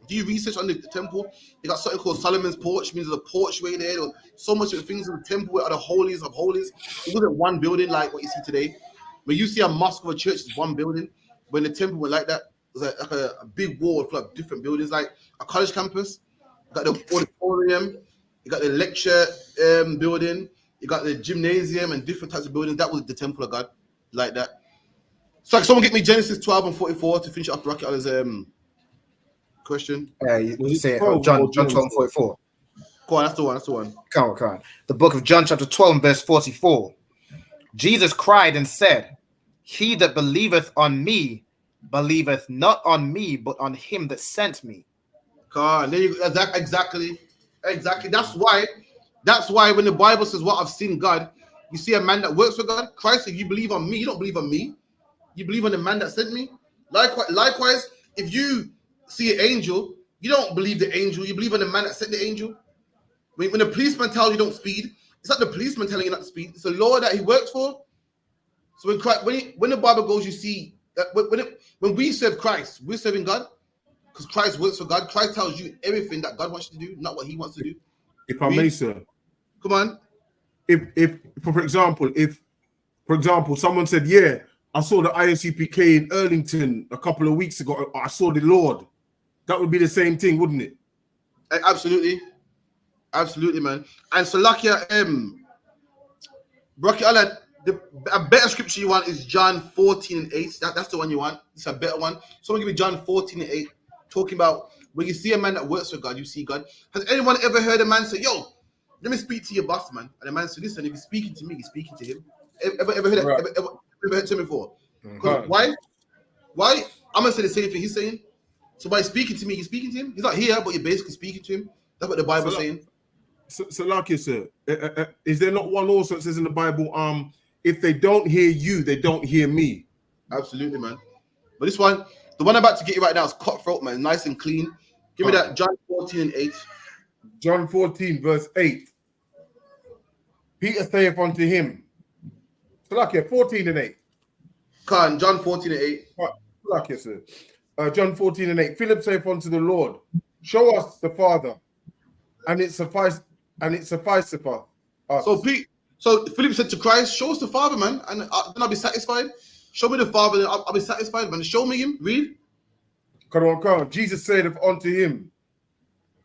E: Do you research on the temple? You got something called Solomon's porch, means there's a porchway there. There so much of things in the temple are the holies of holies. It wasn't one building like what you see today. When you see a mosque or a church, it's one building. When the temple went like that, it was like a big wall full of different buildings, like a college campus. You got the auditorium, you got the lecture building, you got the gymnasium and different types of buildings. That was the temple of God, like that. So someone get me Genesis 12:44 to finish up Rocket Allah's question.
H: You say John 12:44.
E: Go on, that's the one.
H: Come on. The book of John chapter 12 verse 44. Jesus cried and said, "He that believeth on me, believeth not on me, but on him that sent me."
E: God, there you go. Exactly. That's why when the Bible says, "What I've seen God," you see a man that works for God. Christ said, "You believe on me. You don't believe on me. You believe on the man that sent me." Likewise, if you see an angel, you don't believe the angel. You believe on the man that sent the angel. When the policeman tells you don't speed, it's not the policeman telling you not to speed. It's the law that he works for. So when the Bible goes, you see that when we serve Christ, we're serving God because Christ works for God. Christ tells you everything that God wants you to do, not what He wants to do.
G: If I may, sir,
E: come on.
G: If for example, someone said, "Yeah, I saw the I.S.U.P.K in Erlington a couple of weeks ago. I saw the Lord." That would be the same thing, wouldn't it?
E: Absolutely, man. And Salakia, Rocky Allah, a better scripture you want is John 14:8. That's the one you want. It's a better one. Someone give me John 14:8, talking about when you see a man that works for God, you see God. Has anyone ever heard a man say, "Yo, let me speak to your boss, man"? And the man said, "Listen, if he's speaking to me, he's speaking to him." Ever heard that?
H: Right.
E: Ever heard him before? Why? I'm gonna say the same thing he's saying. So by speaking to me, he's speaking to him. He's not here, but you're basically speaking to him. That's what the Bible's saying.
G: So like you said, is there not one also that says in the Bible, if they don't hear you, they don't hear me?
E: Absolutely, man. But this one, the one I'm about to get you right now is cutthroat, man. Nice and clean. Give me that John 14:8.
G: John 14, verse 8. Peter saith unto him, Salakia, 14 and 8.
E: Khan, John 14 and 8.
G: Salakia, sir. John 14 and 8. Philip saith unto the Lord, show us the Father, and it sufficeth us.
E: So Philip said to Christ, show us the Father, man, and then I'll be satisfied. Show me the Father, and I'll be satisfied, man. Show me him. Read.
G: Come on. Jesus said unto him,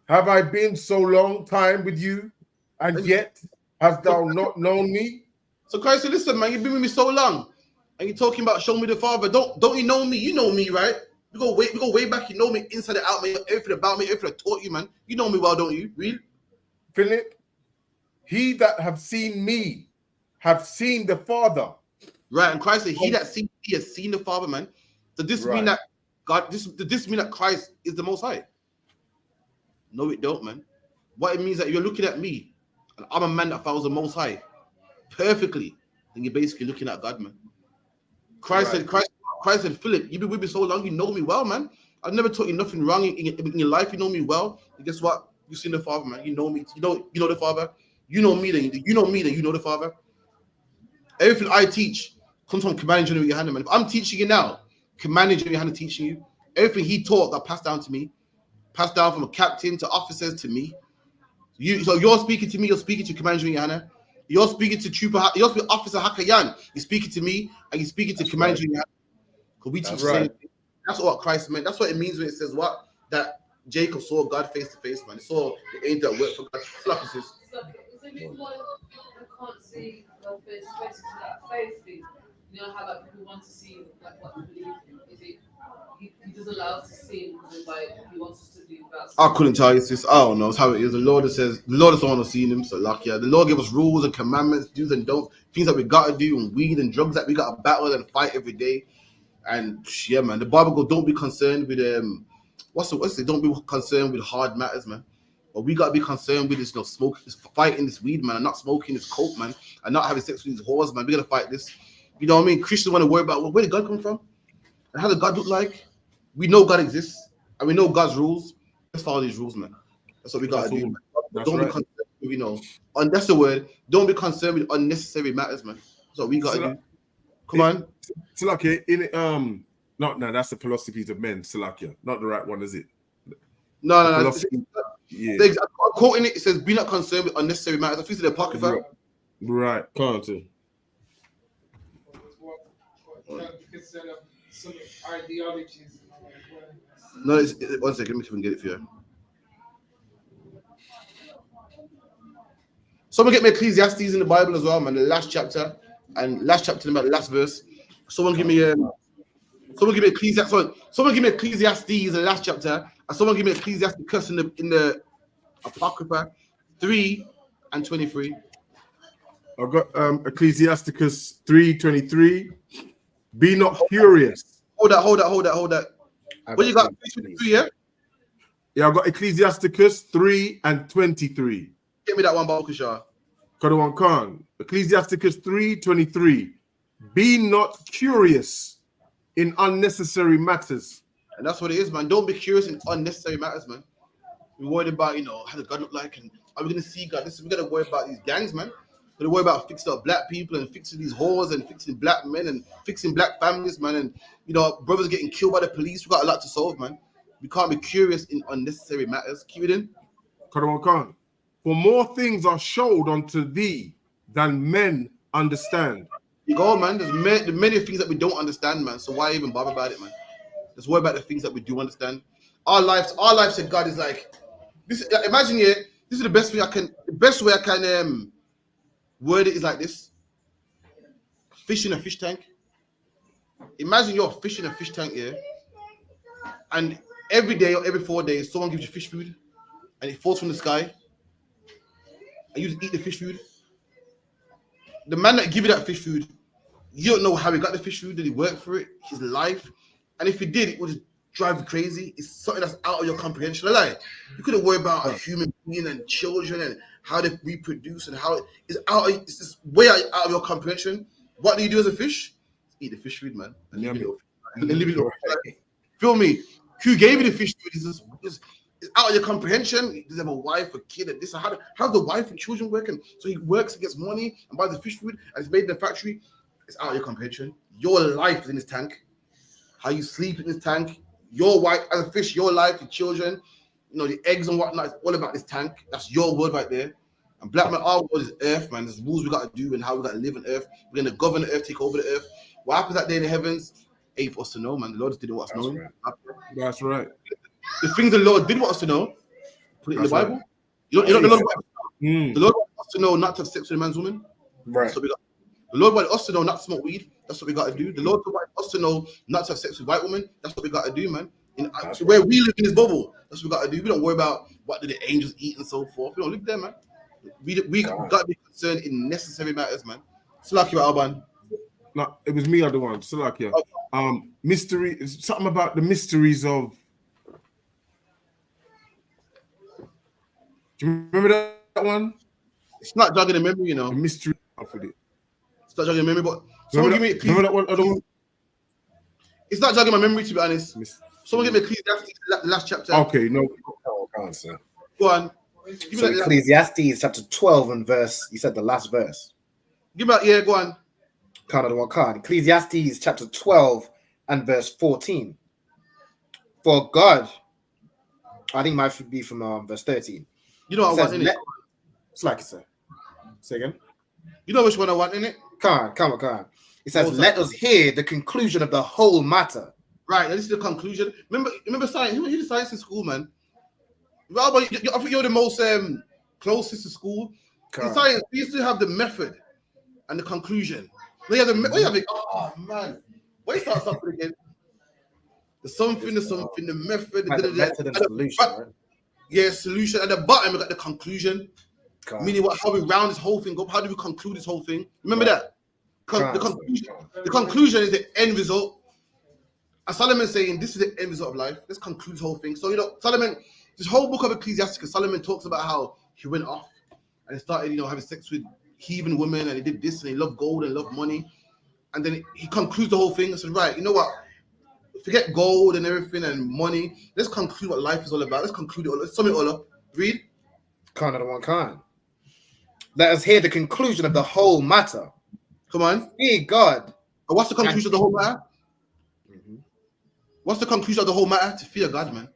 G: have I been so long time with you, and yet hast thou not known me?
E: So Christ said, listen, man, you've been with me so long, and you're talking about show me the Father. Don't you know me? You know me, right? We go way back. You know me inside and out, man. Everything about me, everything I taught you, man. You know me well, don't you? Read.
G: Philip, he that have seen me have seen the Father.
E: Right, and Christ said, he that seen me has seen the Father, man. So this mean that God, this mean that Christ is the Most High? No, it don't, man. What it means that you're looking at me, and I'm a man that follows the Most High perfectly, then you're basically looking at God, man. Christ said, Philip, you've been with me so long, you know me well, man. I've never taught you nothing wrong in your life. You know me well. And guess what? You've seen the Father, man. You know me. You know the Father. You know me, then you know me, then you know the Father. Everything I teach comes from commanding General YAHANNA, man. If I'm teaching you now, commanding General YAHANNA teaching you, everything he taught got passed down to me, passed down from a captain to officers to me. So you're speaking to me, you're speaking to commanding General YAHANNA. You're speaking to you're speaking to Officer Hakayan. You're speaking to me, and you're speaking to commanding YAHANNA. Because we teach the same thing. That's what Christ meant. That's what it means when it says what? That Jacob saw God face to face, man. He saw the angel that worked for God. Slap us, sis.
J: So before you can't see God face to face to that faith thing, you know how like people want to see like what they believe in. Is it he doesn't allow us to see because like he wants us to believe about.
E: I couldn't tell you, sis. I don't know. It's how it is. The Lord says the Lord is the one who's seen him. So lucky. The Lord gave us rules and commandments, do's and don'ts, things that we gotta do, and weed and drugs that we gotta battle and fight every day. And yeah, man, the Bible goes, don't be concerned with what's it? Don't be concerned with hard matters, man. But we gotta be concerned with this, smoke, this fighting this weed, man, and not smoking this coke, man, and not having sex with these whores, man. We gotta fight this. You know what I mean? Christians want to worry about where did God come from, and how did God look like? We know God exists, and we know God's rules. Let's follow these rules, man. That's what we gotta do. Don't be concerned with, and that's the word. Don't be concerned with unnecessary matters, man. That's what we gotta do. Come on.
G: Salakia, no, that's the philosophies of men, Salakia. Not the right one, is it?
E: No. Yeah. I'm quoting it. It says, be not concerned with unnecessary matters. I think it's the Apocrypha.
G: Right. Can't you?
I: Some ideologies.
E: No, one second. Let me see if I can get it for you. Someone get me Ecclesiastes in the Bible as well, man. The last chapter about the last verse. Someone give me Ecclesiastes. Someone give me Ecclesiastes in the last chapter, and someone give me Ecclesiastes in the Apocrypha 3 and 23.
G: I've got Ecclesiasticus 3:23. Be not furious.
E: Hold that. What you got? 3:23, yeah?
G: Yeah, I've got Ecclesiasticus 3 and 23.
E: Get me that one, Balkashar.
G: Kadawan Khan. Ecclesiasticus 3:23. Be not curious in unnecessary matters.
E: And that's what it is, man. Don't be curious in unnecessary matters, man. We're worried about, how does God look like, and are we gonna see God? We gotta worry about these gangs, man. We gotta worry about fixing up black people and fixing these whores and fixing black men and fixing black families, man. And brothers getting killed by the police. We got a lot to solve, man. We can't be curious in unnecessary matters. Keep it in.
G: Kadawan Khan. For more things are showed unto thee than men understand.
E: You go, man. There's many things that we don't understand, man. So why even bother about it, man? Let's worry about the things that we do understand. Our lives in God is like this. Imagine this is the best way I can word it is like this. Fish in a fish tank. Imagine you're fishing a fish tank here, and every day or every 4 days, someone gives you fish food, and it falls from the sky, and you just eat the fish food. The man that give you that fish food, you don't know how he got the fish food. Did he work for it? His life, and if he did, it would just drive you crazy. It's something that's out of your comprehension. Like you couldn't worry about a human being and children and how they reproduce and how it's just way out of your comprehension. What do you do as a fish? Eat the fish food, man, and live it. Feel me? Who gave you the fish food? It's out of your comprehension. Does he have a wife, a kid, and this? How's the wife and children working? So he works, he gets money, and buys the fish food, and it's made in the factory. It's out of your comprehension. Your life is in this tank. How you sleep in this tank. Your wife, as a fish, your life, your children, the eggs and whatnot. It's all about this tank. That's your word right there. And black man, our world is earth, man. There's rules we got to do and how we got to live on earth. We're going to govern the earth, take over the earth. What happens that day in the heavens ain't for us to know, man. The Lord just didn't want us to know.
G: Right. That's right.
E: The things the Lord did want us to know, put it in the Bible. Right. You know the Lord wants us to know not to have sex with a man's woman.
H: Right.
E: That's what we got. The Lord wanted us to know not to smoke weed. That's what we got to do. The Lord wanted us to know not to have sex with white women. That's what we got to do, man. Where we live in this bubble, that's what we got to do. We don't worry about what do the angels eat and so forth. We don't live there, man. We got to be concerned in necessary matters, man. Salakia Alban.
G: No, it was me, other one. Salakia. Okay. Mystery. Something about the mysteries of. Do you remember that one?
E: It's not jogging the memory,
G: The mystery of it.
E: It's not jogging the memory, but someone give me.
G: Remember that one? Other one?
E: It's not jogging my memory, to be honest. Someone give me Ecclesiastes, the last chapter.
G: Okay, no.
E: Go on.
H: So Ecclesiastes chapter 12 and verse, you said the last verse.
E: Give me that, yeah, go on.
H: Ecclesiastes chapter 12 and verse 14. For God, I think it might be from verse 13.
E: You know what I want in it?
H: It's like it, sir. Say again.
E: You know which one I want in it?
H: Come on. It says, let us hear the conclusion of the whole matter.
E: Right, this is the conclusion. Remember science? You did science in school, man. I think you're the most closest to school. In science, we used to have the method and the conclusion. Oh, man. Why you start something again? The something, the method,
H: the method and solution, right?
E: Yeah, solution. At the bottom, we got the conclusion. Meaning how we round this whole thing up. How do we conclude this whole thing? Remember that? The conclusion is the end result. And Solomon's saying this is the end result of life. Let's conclude this whole thing. So, Solomon, this whole book of Ecclesiastes, Solomon talks about how he went off and he started, having sex with heathen women, and he did this, and he loved gold and loved money. And then he concludes the whole thing and said, right, you know what? Forget gold and everything and money. Let's conclude what life is all about. Let's conclude it all. Let's sum it all up. Read.
H: Let us hear the conclusion of the whole matter.
E: Come on.
H: Fear God.
E: And what's the conclusion of the whole matter? What's the conclusion of the whole matter? To fear God, man.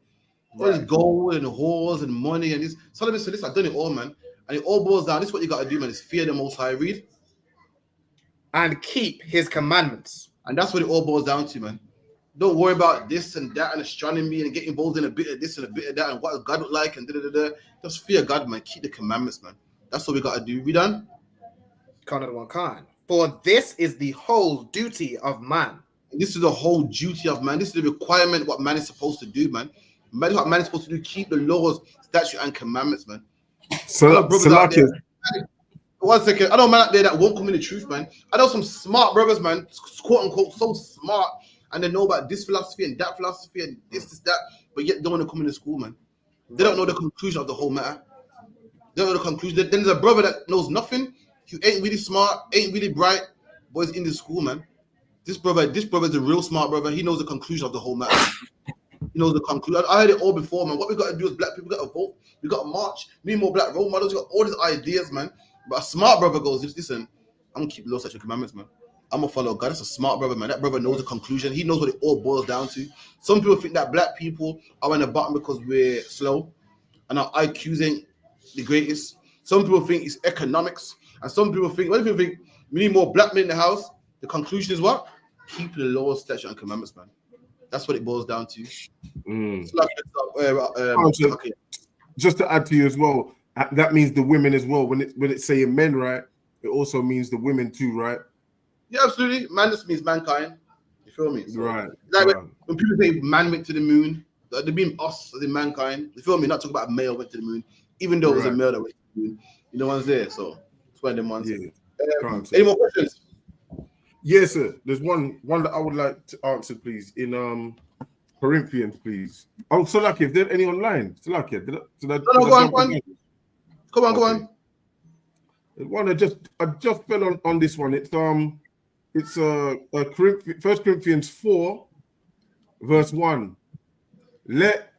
E: All this gold and whores and money and this. Solomon said, listen, I've done it all, man. And it all boils down. This is what you got to do, man, is fear the Most High. Read.
H: And keep his commandments.
E: And that's what it all boils down to, man. Don't worry about this and that and astronomy and get involved in a bit of this and a bit of that and what God would like and da-da-da-da. Just fear God, man. Keep the commandments, man. That's what we got to do. We done?
H: For this is the whole duty of man.
E: This is the whole duty of man. This is the requirement what man is supposed to do, man. What man is supposed to do, keep the laws, statutes, and commandments, man. One second. I know man out there that won't come in the truth, man. I know some smart brothers, man, quote unquote, so smart, and they know about this philosophy and that philosophy and this, that, but yet don't want to come into school, man. They don't know the conclusion of the whole matter. They don't know the conclusion. Then there's a brother that knows nothing. He ain't really smart, ain't really bright, but he's in the school, man. This brother is a real smart brother. He knows the conclusion of the whole matter. He knows the conclusion. I heard it all before, man. What we got to do as black people, we got to vote. We got to march. Need more black role models. We got all these ideas, man. But a smart brother goes, listen, I'm going to keep the law, statutes, and commandments, man. I'm going to follow God. That's a smart brother, man. That brother knows the conclusion. He knows what it all boils down to. Some people think that black people are on the bottom because we're slow and our IQs ain't the greatest. Some people think it's economics. And some people think, what do you think? We need more black men in the house. The conclusion is what? Keep the law, statutes, and commandments, man. That's what it boils down to.
G: Okay. Just to add to you as well, that means the women as well. When it's saying men, right? It also means the women too, right?
E: Yeah, absolutely. Man just means mankind. You feel me? So,
G: right.
E: Like when people say man went to the moon, they mean us as in mankind. You feel me? Not talking about a male went to the moon, even though it was a male that went to the moon. You know one's there, so it's one of them ones.
G: Yeah.
E: Any more questions?
G: Yes, sir. There's one that I would like to answer, please. In Corinthians, please. Oh, Salaki, if there's any online, Salaki, go on. Come on. One I just fell on this one. It's 1 Corinthians 4, verse 1. Let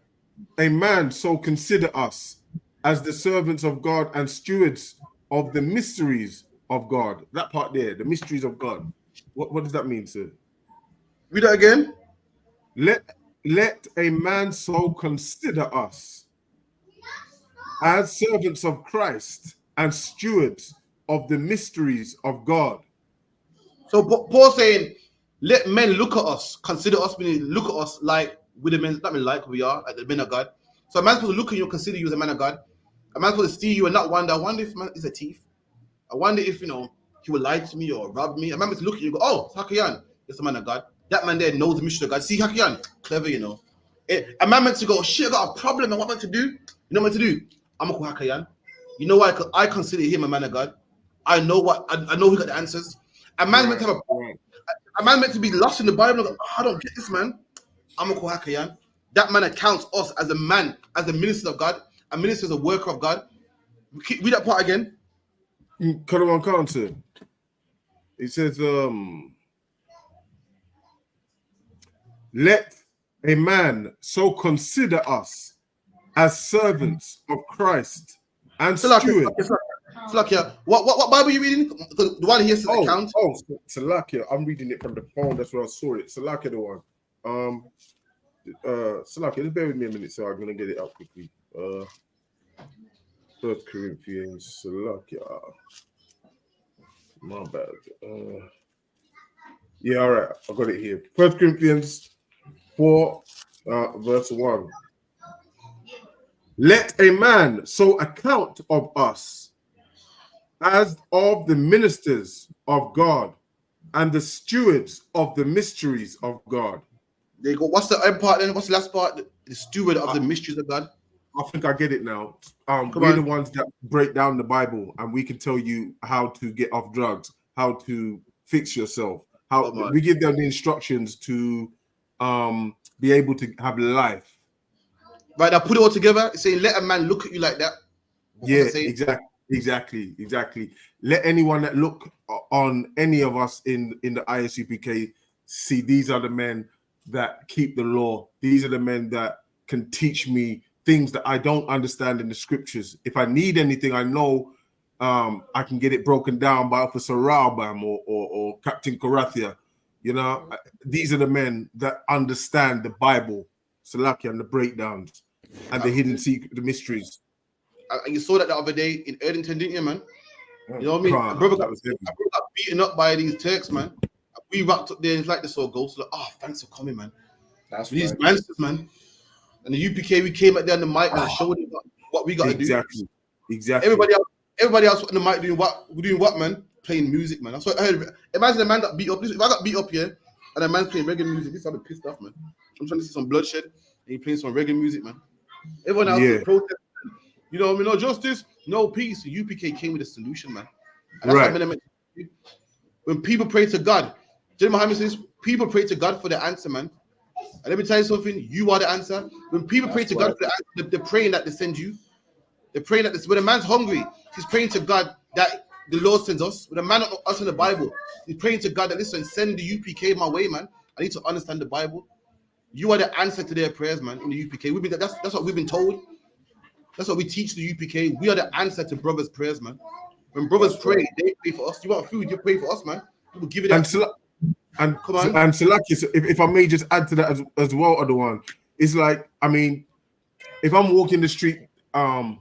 G: a man so consider us as the servants of God and stewards of the mysteries of God. That part there, the mysteries of God. What does that mean, sir?
E: Read that again.
G: Let a man so consider us as servants of Christ and stewards of the mysteries of God.
E: So Paul saying, let men look at us, consider us, meaning look at us like with the men, not mean like we are, like the men of God. So a man's supposed to look at you and consider you as a man of God. A man's supposed to see you and not wonder. I wonder if man is a thief. I wonder if he will lie to me or rob me. A man must look at you and go, oh, Hakayan, it's a man of God. That man there knows the mystery of God. See, Hakayan, clever, A man meant to go, shit, I got a problem, and what am I to do? You know what I'm meant to do? I'm a Hakayan. You know why? I consider him a man of God. I know I know he got the answers. A man meant to have a man meant to be lost in the Bible. Go, I don't get this, man. I'm a Hakayan. That man accounts us as a man, as a minister of God. A minister is a worker of God. Read that part again.
G: Color counter. It says, let a man so consider us as servants of Christ and stewards.
E: Salakia. What Bible are you reading? The one here says account.
G: Oh, Salakia. I'm reading it from the phone. That's where I saw it. Salakia, the one. Salakia, just bear with me a minute, so I'm gonna get it up quickly. 1 Corinthians, Salakia. My bad. Yeah, all right. I got it here. 1 Corinthians 4, verse 1. Let a man so account of us as of the ministers of God and the stewards of the mysteries of God.
E: There you go. What's the end part then? What's the last part? The steward of the mysteries of God.
G: I think I get it now. We're the ones that break down the Bible, and we can tell you how to get off drugs, how to fix yourself. We give them the instructions to be able to have life.
E: Right, I put it all together. It's saying, let a man look at you like that.
G: Yeah, exactly. Let anyone that look on any of us in the I.S.U.P.K see these are the men that keep the law. These are the men that can teach me things that I don't understand in the scriptures. If I need anything, I know I can get it broken down by Officer Raubam or Captain Karathia. These are the men that understand the Bible, Salakia, and the breakdowns and the hidden secret, the mysteries.
E: And you saw that the other day in Erdington, didn't you, man? You know what I mean? A brother got beaten up by these Turks, man. We wrapped up there, it's like this all goes. Like, oh, thanks for coming, man. That's these monsters, man. And the UPK, we came out there on the mic and showed them what we got to do.
G: Exactly.
E: Everybody else on the mic doing what, man? Playing music, man. That's what I heard. Imagine a man got beat up. If I got beat up here and a man's playing reggae music, this I'd be pissed off, man. I'm trying to see some bloodshed and he playing some reggae music, man. Everyone else is protesting. You know what I mean? No justice, no peace. The UPK came with a solution, man. And that's what I meant. When people pray to God, Jim Muhammad says, people pray to God for the answer, man. And let me tell you something, you are the answer. When people pray to God for the answer, they're praying that they send you. They're praying that when a man's hungry, he's praying to God that the Lord sends us. When a man us in the Bible, he's praying to God that, listen, send the UPK my way, man. I need to understand the Bible. You are the answer to their prayers, man, in the UPK. That's what we've been told. That's what we teach the UPK. We are the answer to brothers' prayers, man. When brothers pray, they pray for us. You want food, you pray for us, man. We'll give it up.
G: And Salaki, if I may just add to that as well, other one, it's like, I mean, if I'm walking the street and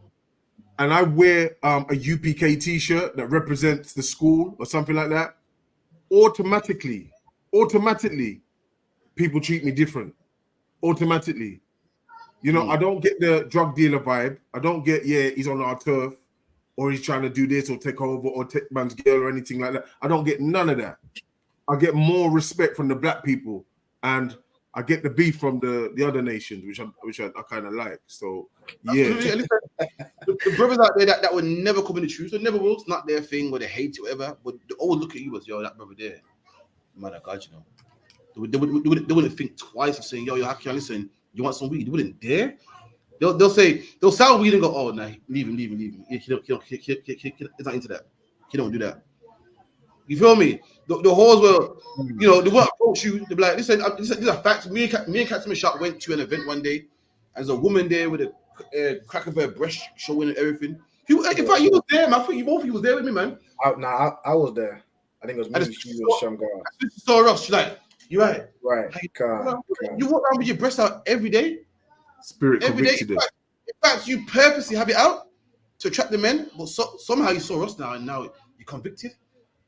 G: I wear a UPK t-shirt that represents the school or something like that, automatically, people treat me different. Automatically. I don't get the drug dealer vibe. I don't get, he's on our turf or he's trying to do this or take over or take man's girl or anything like that. I don't get none of that. I get more respect from the black people, and I get the beef from the other nations, which I kind of like. So the
E: brothers out there that would never come in the truth, they never will. It's not their thing, or they hate it, whatever. But they always look at you as that brother there, man of God, They wouldn't think twice of saying, yo, Haki, listen, you want some weed? They wouldn't dare. They'll sell weed and go, oh no, leave him. He's not into that. He don't do that. You feel me? The whores were, they won't approach you. They'll be like, listen, these are facts. Me and Captain Shot went to an event one day, There's a woman there with a crack of her breast showing and everything. In fact, you was there, man. I think you both was there with me, man.
H: I was there. I think it was me, you, and Shamgar.
E: I saw us. She's like, you right.
H: Right.
E: You walk around with your breast out every day.
G: Spirit
E: Every day.
G: convicted
E: In fact, you purposely have it out to attract the men, but somehow you saw us now, and now you're convicted.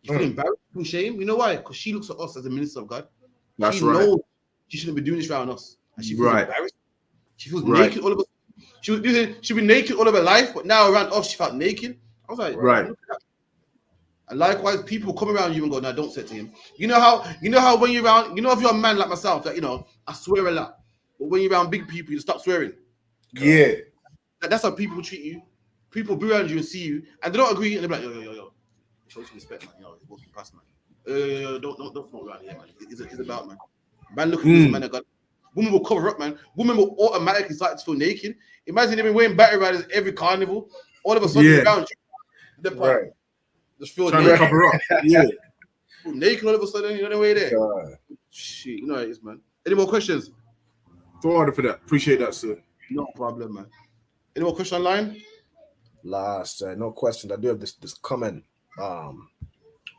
E: You feel embarrassed, you feel shame. You know why? Because she looks at us as a minister of God.
G: That's
E: she
G: right.
E: knows she shouldn't be doing this around us, and she feels embarrassed. She feels
G: Right.
E: naked all of us. She'd be naked all of her life, but now around us she felt naked. I was like,
G: right.
E: Look at that. And likewise, people come around you and go, "No, don't say it to him." You know how when you're around, if you're a man like myself, that I swear a lot, but when you're around big people, you stop swearing.
H: Yeah,
E: that's how people treat you. People be around you and see you, and they don't agree, and they're like, yo, show some respect, man. It's walking past, man. Don't smoke around here, man. It's about, man. Man, look at this man. Women will cover up, man. Women will automatically start to feel naked. Imagine they've been wearing battery riders every carnival. All of a sudden, around you,
H: right.
E: Just feel
G: trying
E: naked.
G: to cover up. Yeah.
E: Naked all of a sudden, the way there. Shit, you know how it is, man. Any more questions?
G: Throw order for that. Appreciate that, sir.
E: No problem, man. Any more questions online?
H: Last, no questions. I do have this comment from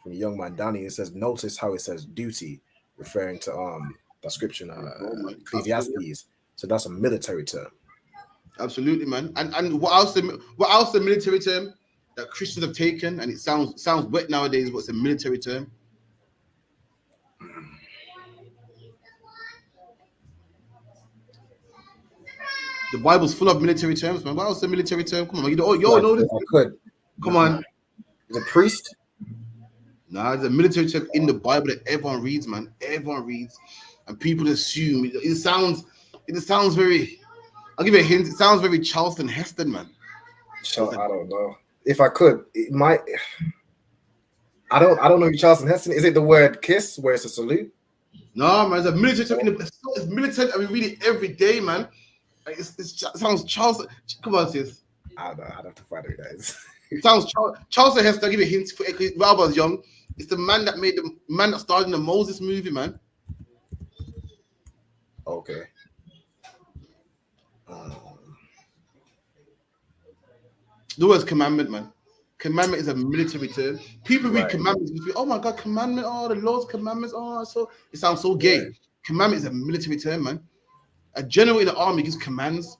H: a young man, Danny. It says, notice how it says duty, referring to the scripture in Ecclesiastes. So that's a military term.
E: Absolutely, man. And what else the military term that Christians have taken, and it sounds wet nowadays, but it's a military term. The Bible's full of military terms, man. What else the military term? Come on, you know this.
H: I could.
E: Come on.
H: The priest?
E: Nah, there's a military term in the Bible that everyone reads, man. Everyone reads, and people assume it sounds very. I'll give you a hint. It sounds very Charleston Heston, man.
H: So I don't know. If I could, it might. I don't know. Charleston Heston. Is it the word kiss, where it's a salute?
E: No, man. It's a military term. It's military, and we read it every day, man. Like it sounds Charleston. Come on, sis.
H: I don't know. I'd have to find out who that is.
E: It sounds Charleston Heston. I'll give you a hint. While I was young, it's the man that starred in the Moses movie, man.
H: Okay.
E: The word's commandment, man. Commandment is a military term. People read commandments and feel, oh my God, commandment, the Lord's commandments, so it sounds so gay. Right. Commandment is a military term, man. A general in the army gives commands.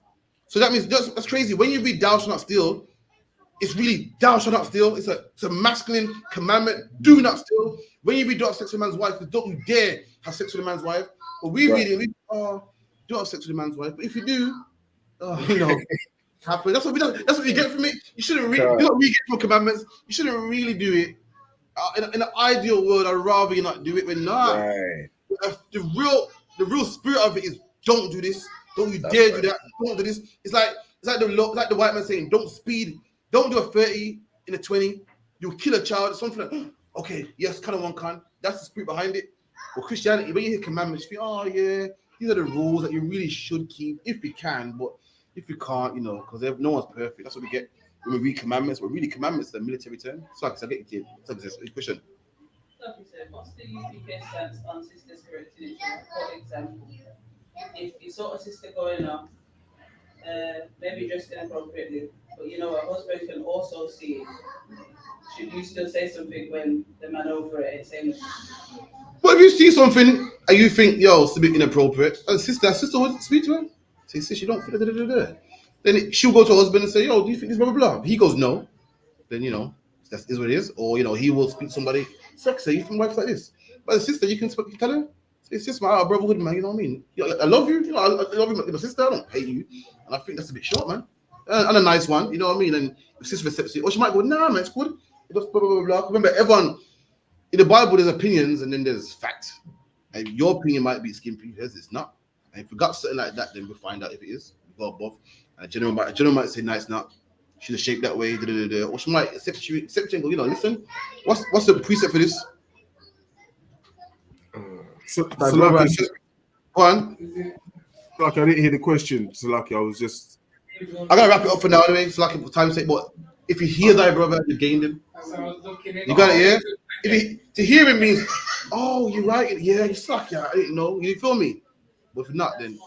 E: So that means that's crazy. When you read thou shalt not steal, it's really thou shalt not steal. It's a masculine commandment. Do not steal. When you read don't have sex with a man's wife, don't you dare have sex with a man's wife. But we read it, don't have sex with a man's wife. But if you do, happen. That's what you get from it. You shouldn't really. You don't really get from commandments. You shouldn't really do it. In an ideal world, I'd rather you not do it. But not. Right. The real spirit of it is don't do this. Don't you dare do that. Don't do this. It's like the white man saying don't speed. Don't do a 30 in a 20. You'll kill a child. Something like okay, yes, kind of one can. That's the spirit behind it. But Christianity, when you hear commandments, you think, these are the rules that you really should keep if you can, but. If you can't, because no one's perfect. That's what we get when we read commandments. But really, commandments are a military term. So I get you. Question.
J: Like you said, what's the UPK stance on sisters correcting each other? For example, if you saw a sister going off, maybe dressed inappropriately, but a husband can also see it. Should you still say something when the man over it is saying?
E: But if you see something and you think, it's a bit inappropriate, sister would speak to her. Say, sis, you don't feel it. Then she'll go to her husband and say, do you think this blah, blah, blah? He goes, no. Then, that is what it is. Or, he will speak to somebody, sexy, you from wives like this. But the sister, you can tell her, it's just my brotherhood, man, you know what I mean? I love you, I love you, my sister, I don't hate you. And I think that's a bit short, man. And a nice one, you know what I mean? And if sister accepts it, or she might go, nah, man, it's good. Just blah, blah, blah, blah. Remember, everyone, in the Bible, there's opinions and then there's facts. And your opinion might be skimpy, hers it's not. And if we got something like that, then we'll find out if it is. We'll go above. And a general might say, no, it's not. She's a shape that way. Or she might accept it and go, listen, what's the precept for this?
G: Salaki,
E: go on.
G: Salaki, I didn't hear the question. Salaki, I was just.
E: I'm going to wrap it up for now anyway. Salaki, for time's sake. But if you hear thy brother, you gained him. You got it, yeah? To hear him means, you're right. Yeah, you suck. Yeah, I didn't know. You feel me? But if not, then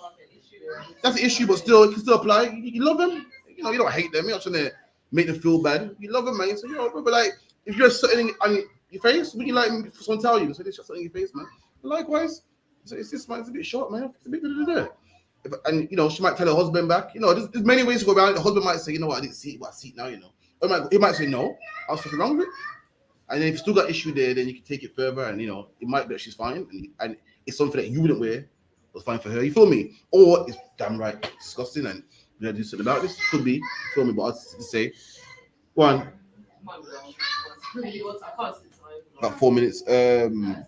E: That's the issue, but still, it can still apply. You love them, you know. You don't hate them. You're not trying to make them feel bad. You love them, man. So you know, but like if you're something on your face, would you like for someone to tell you? So there's something in your face, man. Likewise, so it's this man. It's a bit short, man. It's a bit and you know, she might tell her husband back. You know, there's many ways to go around it. The husband might say, you know what, I didn't see it, but I see it now. You know, or he might say no. I was something wrong with it. And then if you still got issue there, then you can take it further, and you know, it might be that she's fine, and it's something that you wouldn't wear. Was fine for her, you feel me? Or it's damn right disgusting and you gotta do something about this. Could be, you feel me? But I'll just say, go on. About 4 minutes. 1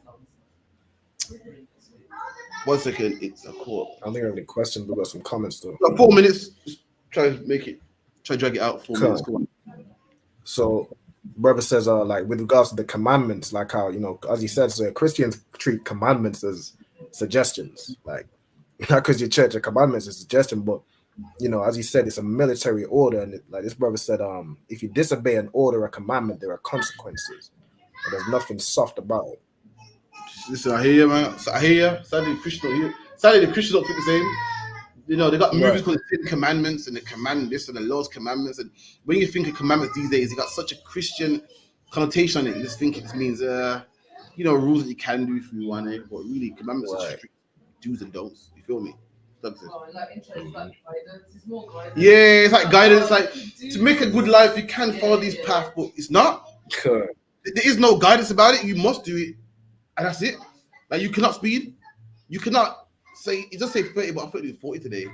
E: second, it's a call.
H: I don't think I have any questions, but got some comments though.
E: About 4 minutes, just try to make it, try to drag it out. 4 minutes, go on.
H: So, brother says, like with regards to the commandments, like how, you know, as he said, so Christians treat commandments as suggestions, like not because your church, a commandment is a suggestion, but you know, as he said, it's a military order, and like this brother said, if you disobey an order or commandment, there are consequences. But there's nothing soft about it.
E: Listen, I hear you, man. I hear you. Sadly, the Christians don't think the same. You know, they got movies called the 10 Commandments and the command this and the Lord's Commandments, and when you think of commandments these days, it got such a Christian connotation on it. You just think it means you know, rules that you can do if you want it, but really commandments are strict do's and don'ts. You feel me? Yeah, it's like guidance. Like to make a good life, you can follow these paths, but it's not. There is no guidance about it. You must do it, and that's it. Like you cannot speed. You cannot say it just say 30, but I thought it was 40 today.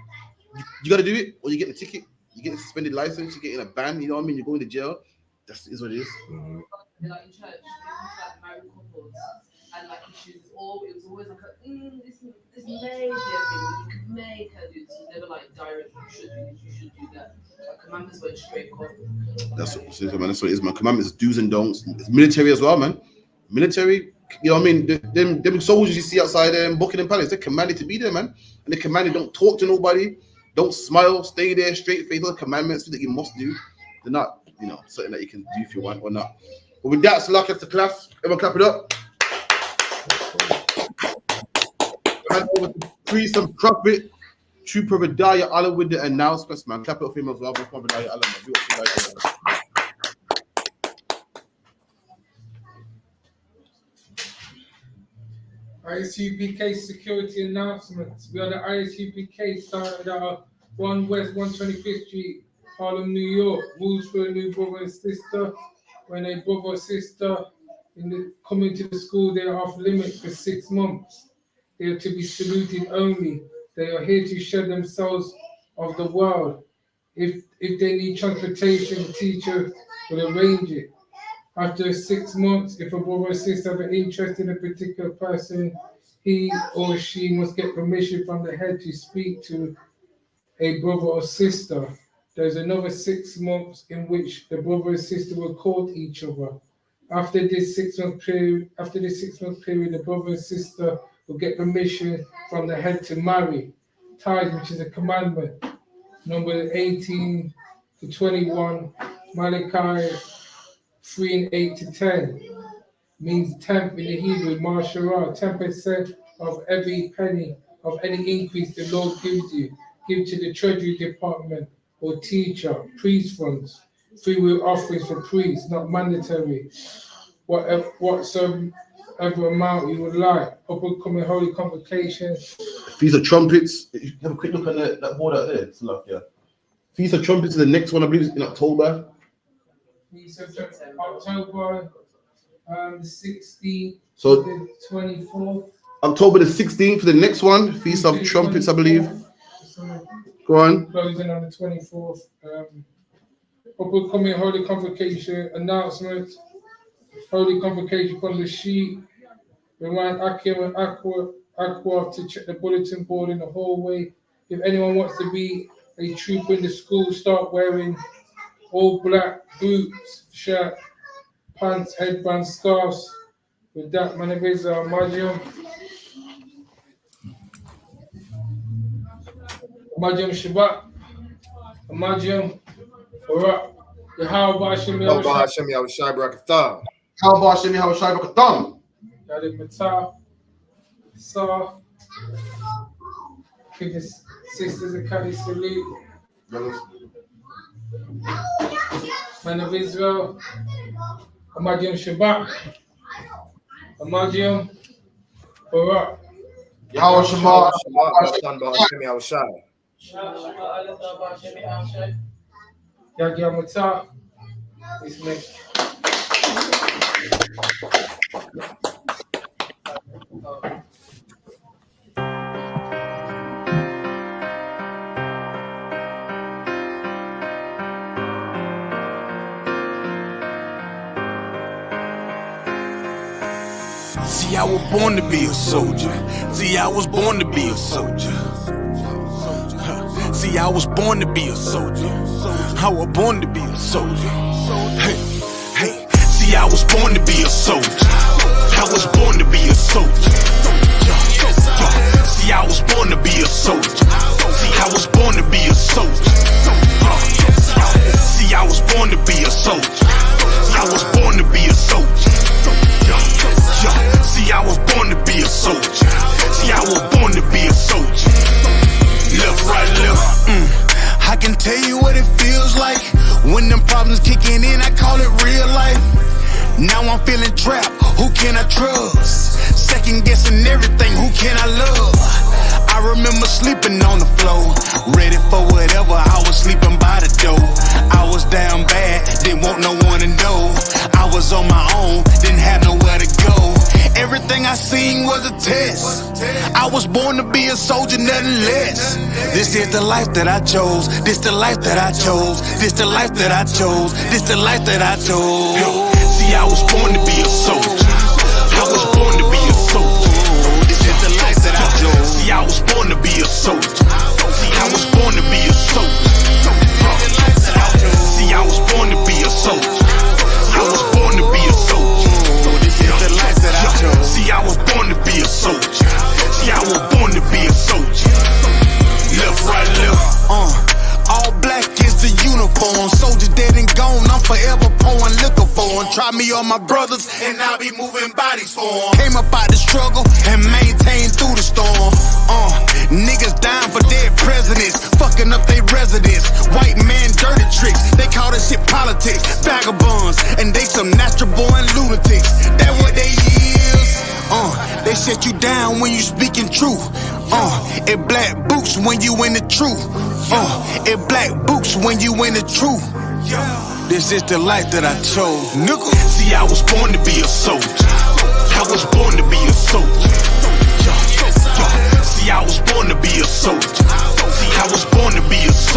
E: You got to do it, or you get the ticket. You get a suspended license. You get in a ban. You know what I mean? You're going to jail. That is what it is.
J: Like in church, like married couples, and like issues, it was always like this may be a thing, you can make her do this. It's never like direct, you should do this, you should do that. Like commandments went straight on. That's what
E: it is, man. Commandments, do's and don'ts. It's military as well, man. Military, you know what I mean? Them soldiers you see outside Buckingham Palace, they're commanded to be there, man. And they're commanded, don't talk to nobody, don't smile, stay there, straight face. All the commandments that you must do. They're not, you know, something that you can do if you want or not. But with that, Salah, that's the class. Everyone clap it up. Hand over to Priest and Prophet, True Prophet Daya Allah with the announcements, man. Clap it up for him as well. Prophet Daya Allah, man.
I: I.S.U.P.K security announcements. We are the I.S.U.P.K started at 1 West 125th Street, Harlem, New York. Rules for a new brother and sister. When a brother or sister coming to the school, they are off limits for 6 months. They are to be saluted only. They are here to show themselves of the world. If they need transportation, the teacher will arrange it. After 6 months, if a brother or sister have an interest in a particular person, he or she must get permission from the head to speak to a brother or sister. There's another 6 months in which the brother and sister will court each other. After this 6 month period, the brother and sister will get permission from the head to marry. Tithes, which is a commandment. Number 18 to 21, Malachi 3 and 8 to 10 means tenth in the Hebrew, Marshara, 10% of every penny of any increase the Lord gives you. Give to the Treasury Department or teacher, priest funds, freewill offerings for priests, not mandatory. Whatsoever amount you would like. Upcoming Holy Convocation.
E: Feast of Trumpets. Have a quick look at that board out there. It's like, yeah. Feast of Trumpets is the next one, I believe, is in October.
I: Feast of October, the 16th,
E: so
I: the 24th.
E: October the 16th for the next one. Feast of Trumpets, I believe. Go on.
I: Closing on the 24th. Upcoming Holy Convocation announcement. Holy Convocation from the sheet. Remind Akim and Aqua to check the bulletin board in the hallway. If anyone wants to be a trooper in the school, start wearing all black boots, shirt, pants, headbands, scarves. With that, my name is Majum Shabbat. Majum Barak. Yahweh Hashem
H: Yahushai Brakatah.
E: How Hashem Yahushai Brakatah.
I: Yadim Matah. Sa. Sisters of Cali salute. Men of Israel. Amadium Shabbat. Amadium Barak.
E: Yahweh Shabbat.
I: Yagi Amata. This next.
A: See, I was born to be a soldier. See, I was born to be a soldier. See, I was born to be a soldier. I was born to be a soldier. Hey, hey. See, I was born to be a soldier. I was born to be a soldier. See, I was born to be a soldier. See, I was born to be a soldier. See, I was born to be a soldier. I was born to be a soldier. See, I was born to be a soldier. See, I was born to be a soldier. Left, right, left. I can tell you what it feels like when them problems kicking in. I call it real life. Now I'm feeling trapped. Who can I trust? Second guessing everything. Who can I love? I remember sleeping on the floor, ready for whatever. I was sleeping by the door. I was down bad, didn't want no one to know. I was on my own, didn't have nowhere to go. Everything I seen was a test. I was born to be a soldier, nothing less. This is the life that I chose. This the life that I chose. This the life that I chose. This the life that I chose. See, I was born to be a soldier. I was born to be a soldier. This is the life that I chose. See, I was born to be a soldier. See, I was born to be a soldier. See, I was born to be a soldier. I was born to be a soldier. So this is the life that I chose. See, I was born to be a soldier. See, I was born to be a soldier. Left, right, left. All black is the uniform. Soldier dead and gone, I'm forever pouring liquor for him. Try me on my brothers, and I'll be moving bodies for him. Came up out the struggle and maintained through the storm. Niggas dying for dead presidents, fucking up their residence. White man dirty tricks, they call this shit politics. Vagabonds, and they some natural born lunatics. That what they is. They shut you down when you speaking truth. It black boots when you in the truth. It black boots when you in the truth. This is the life that I chose, nigga. See, I was born to be a soldier. I was born to be a soldier. See, I was born to be a soldier. See, I was born to be a soldier.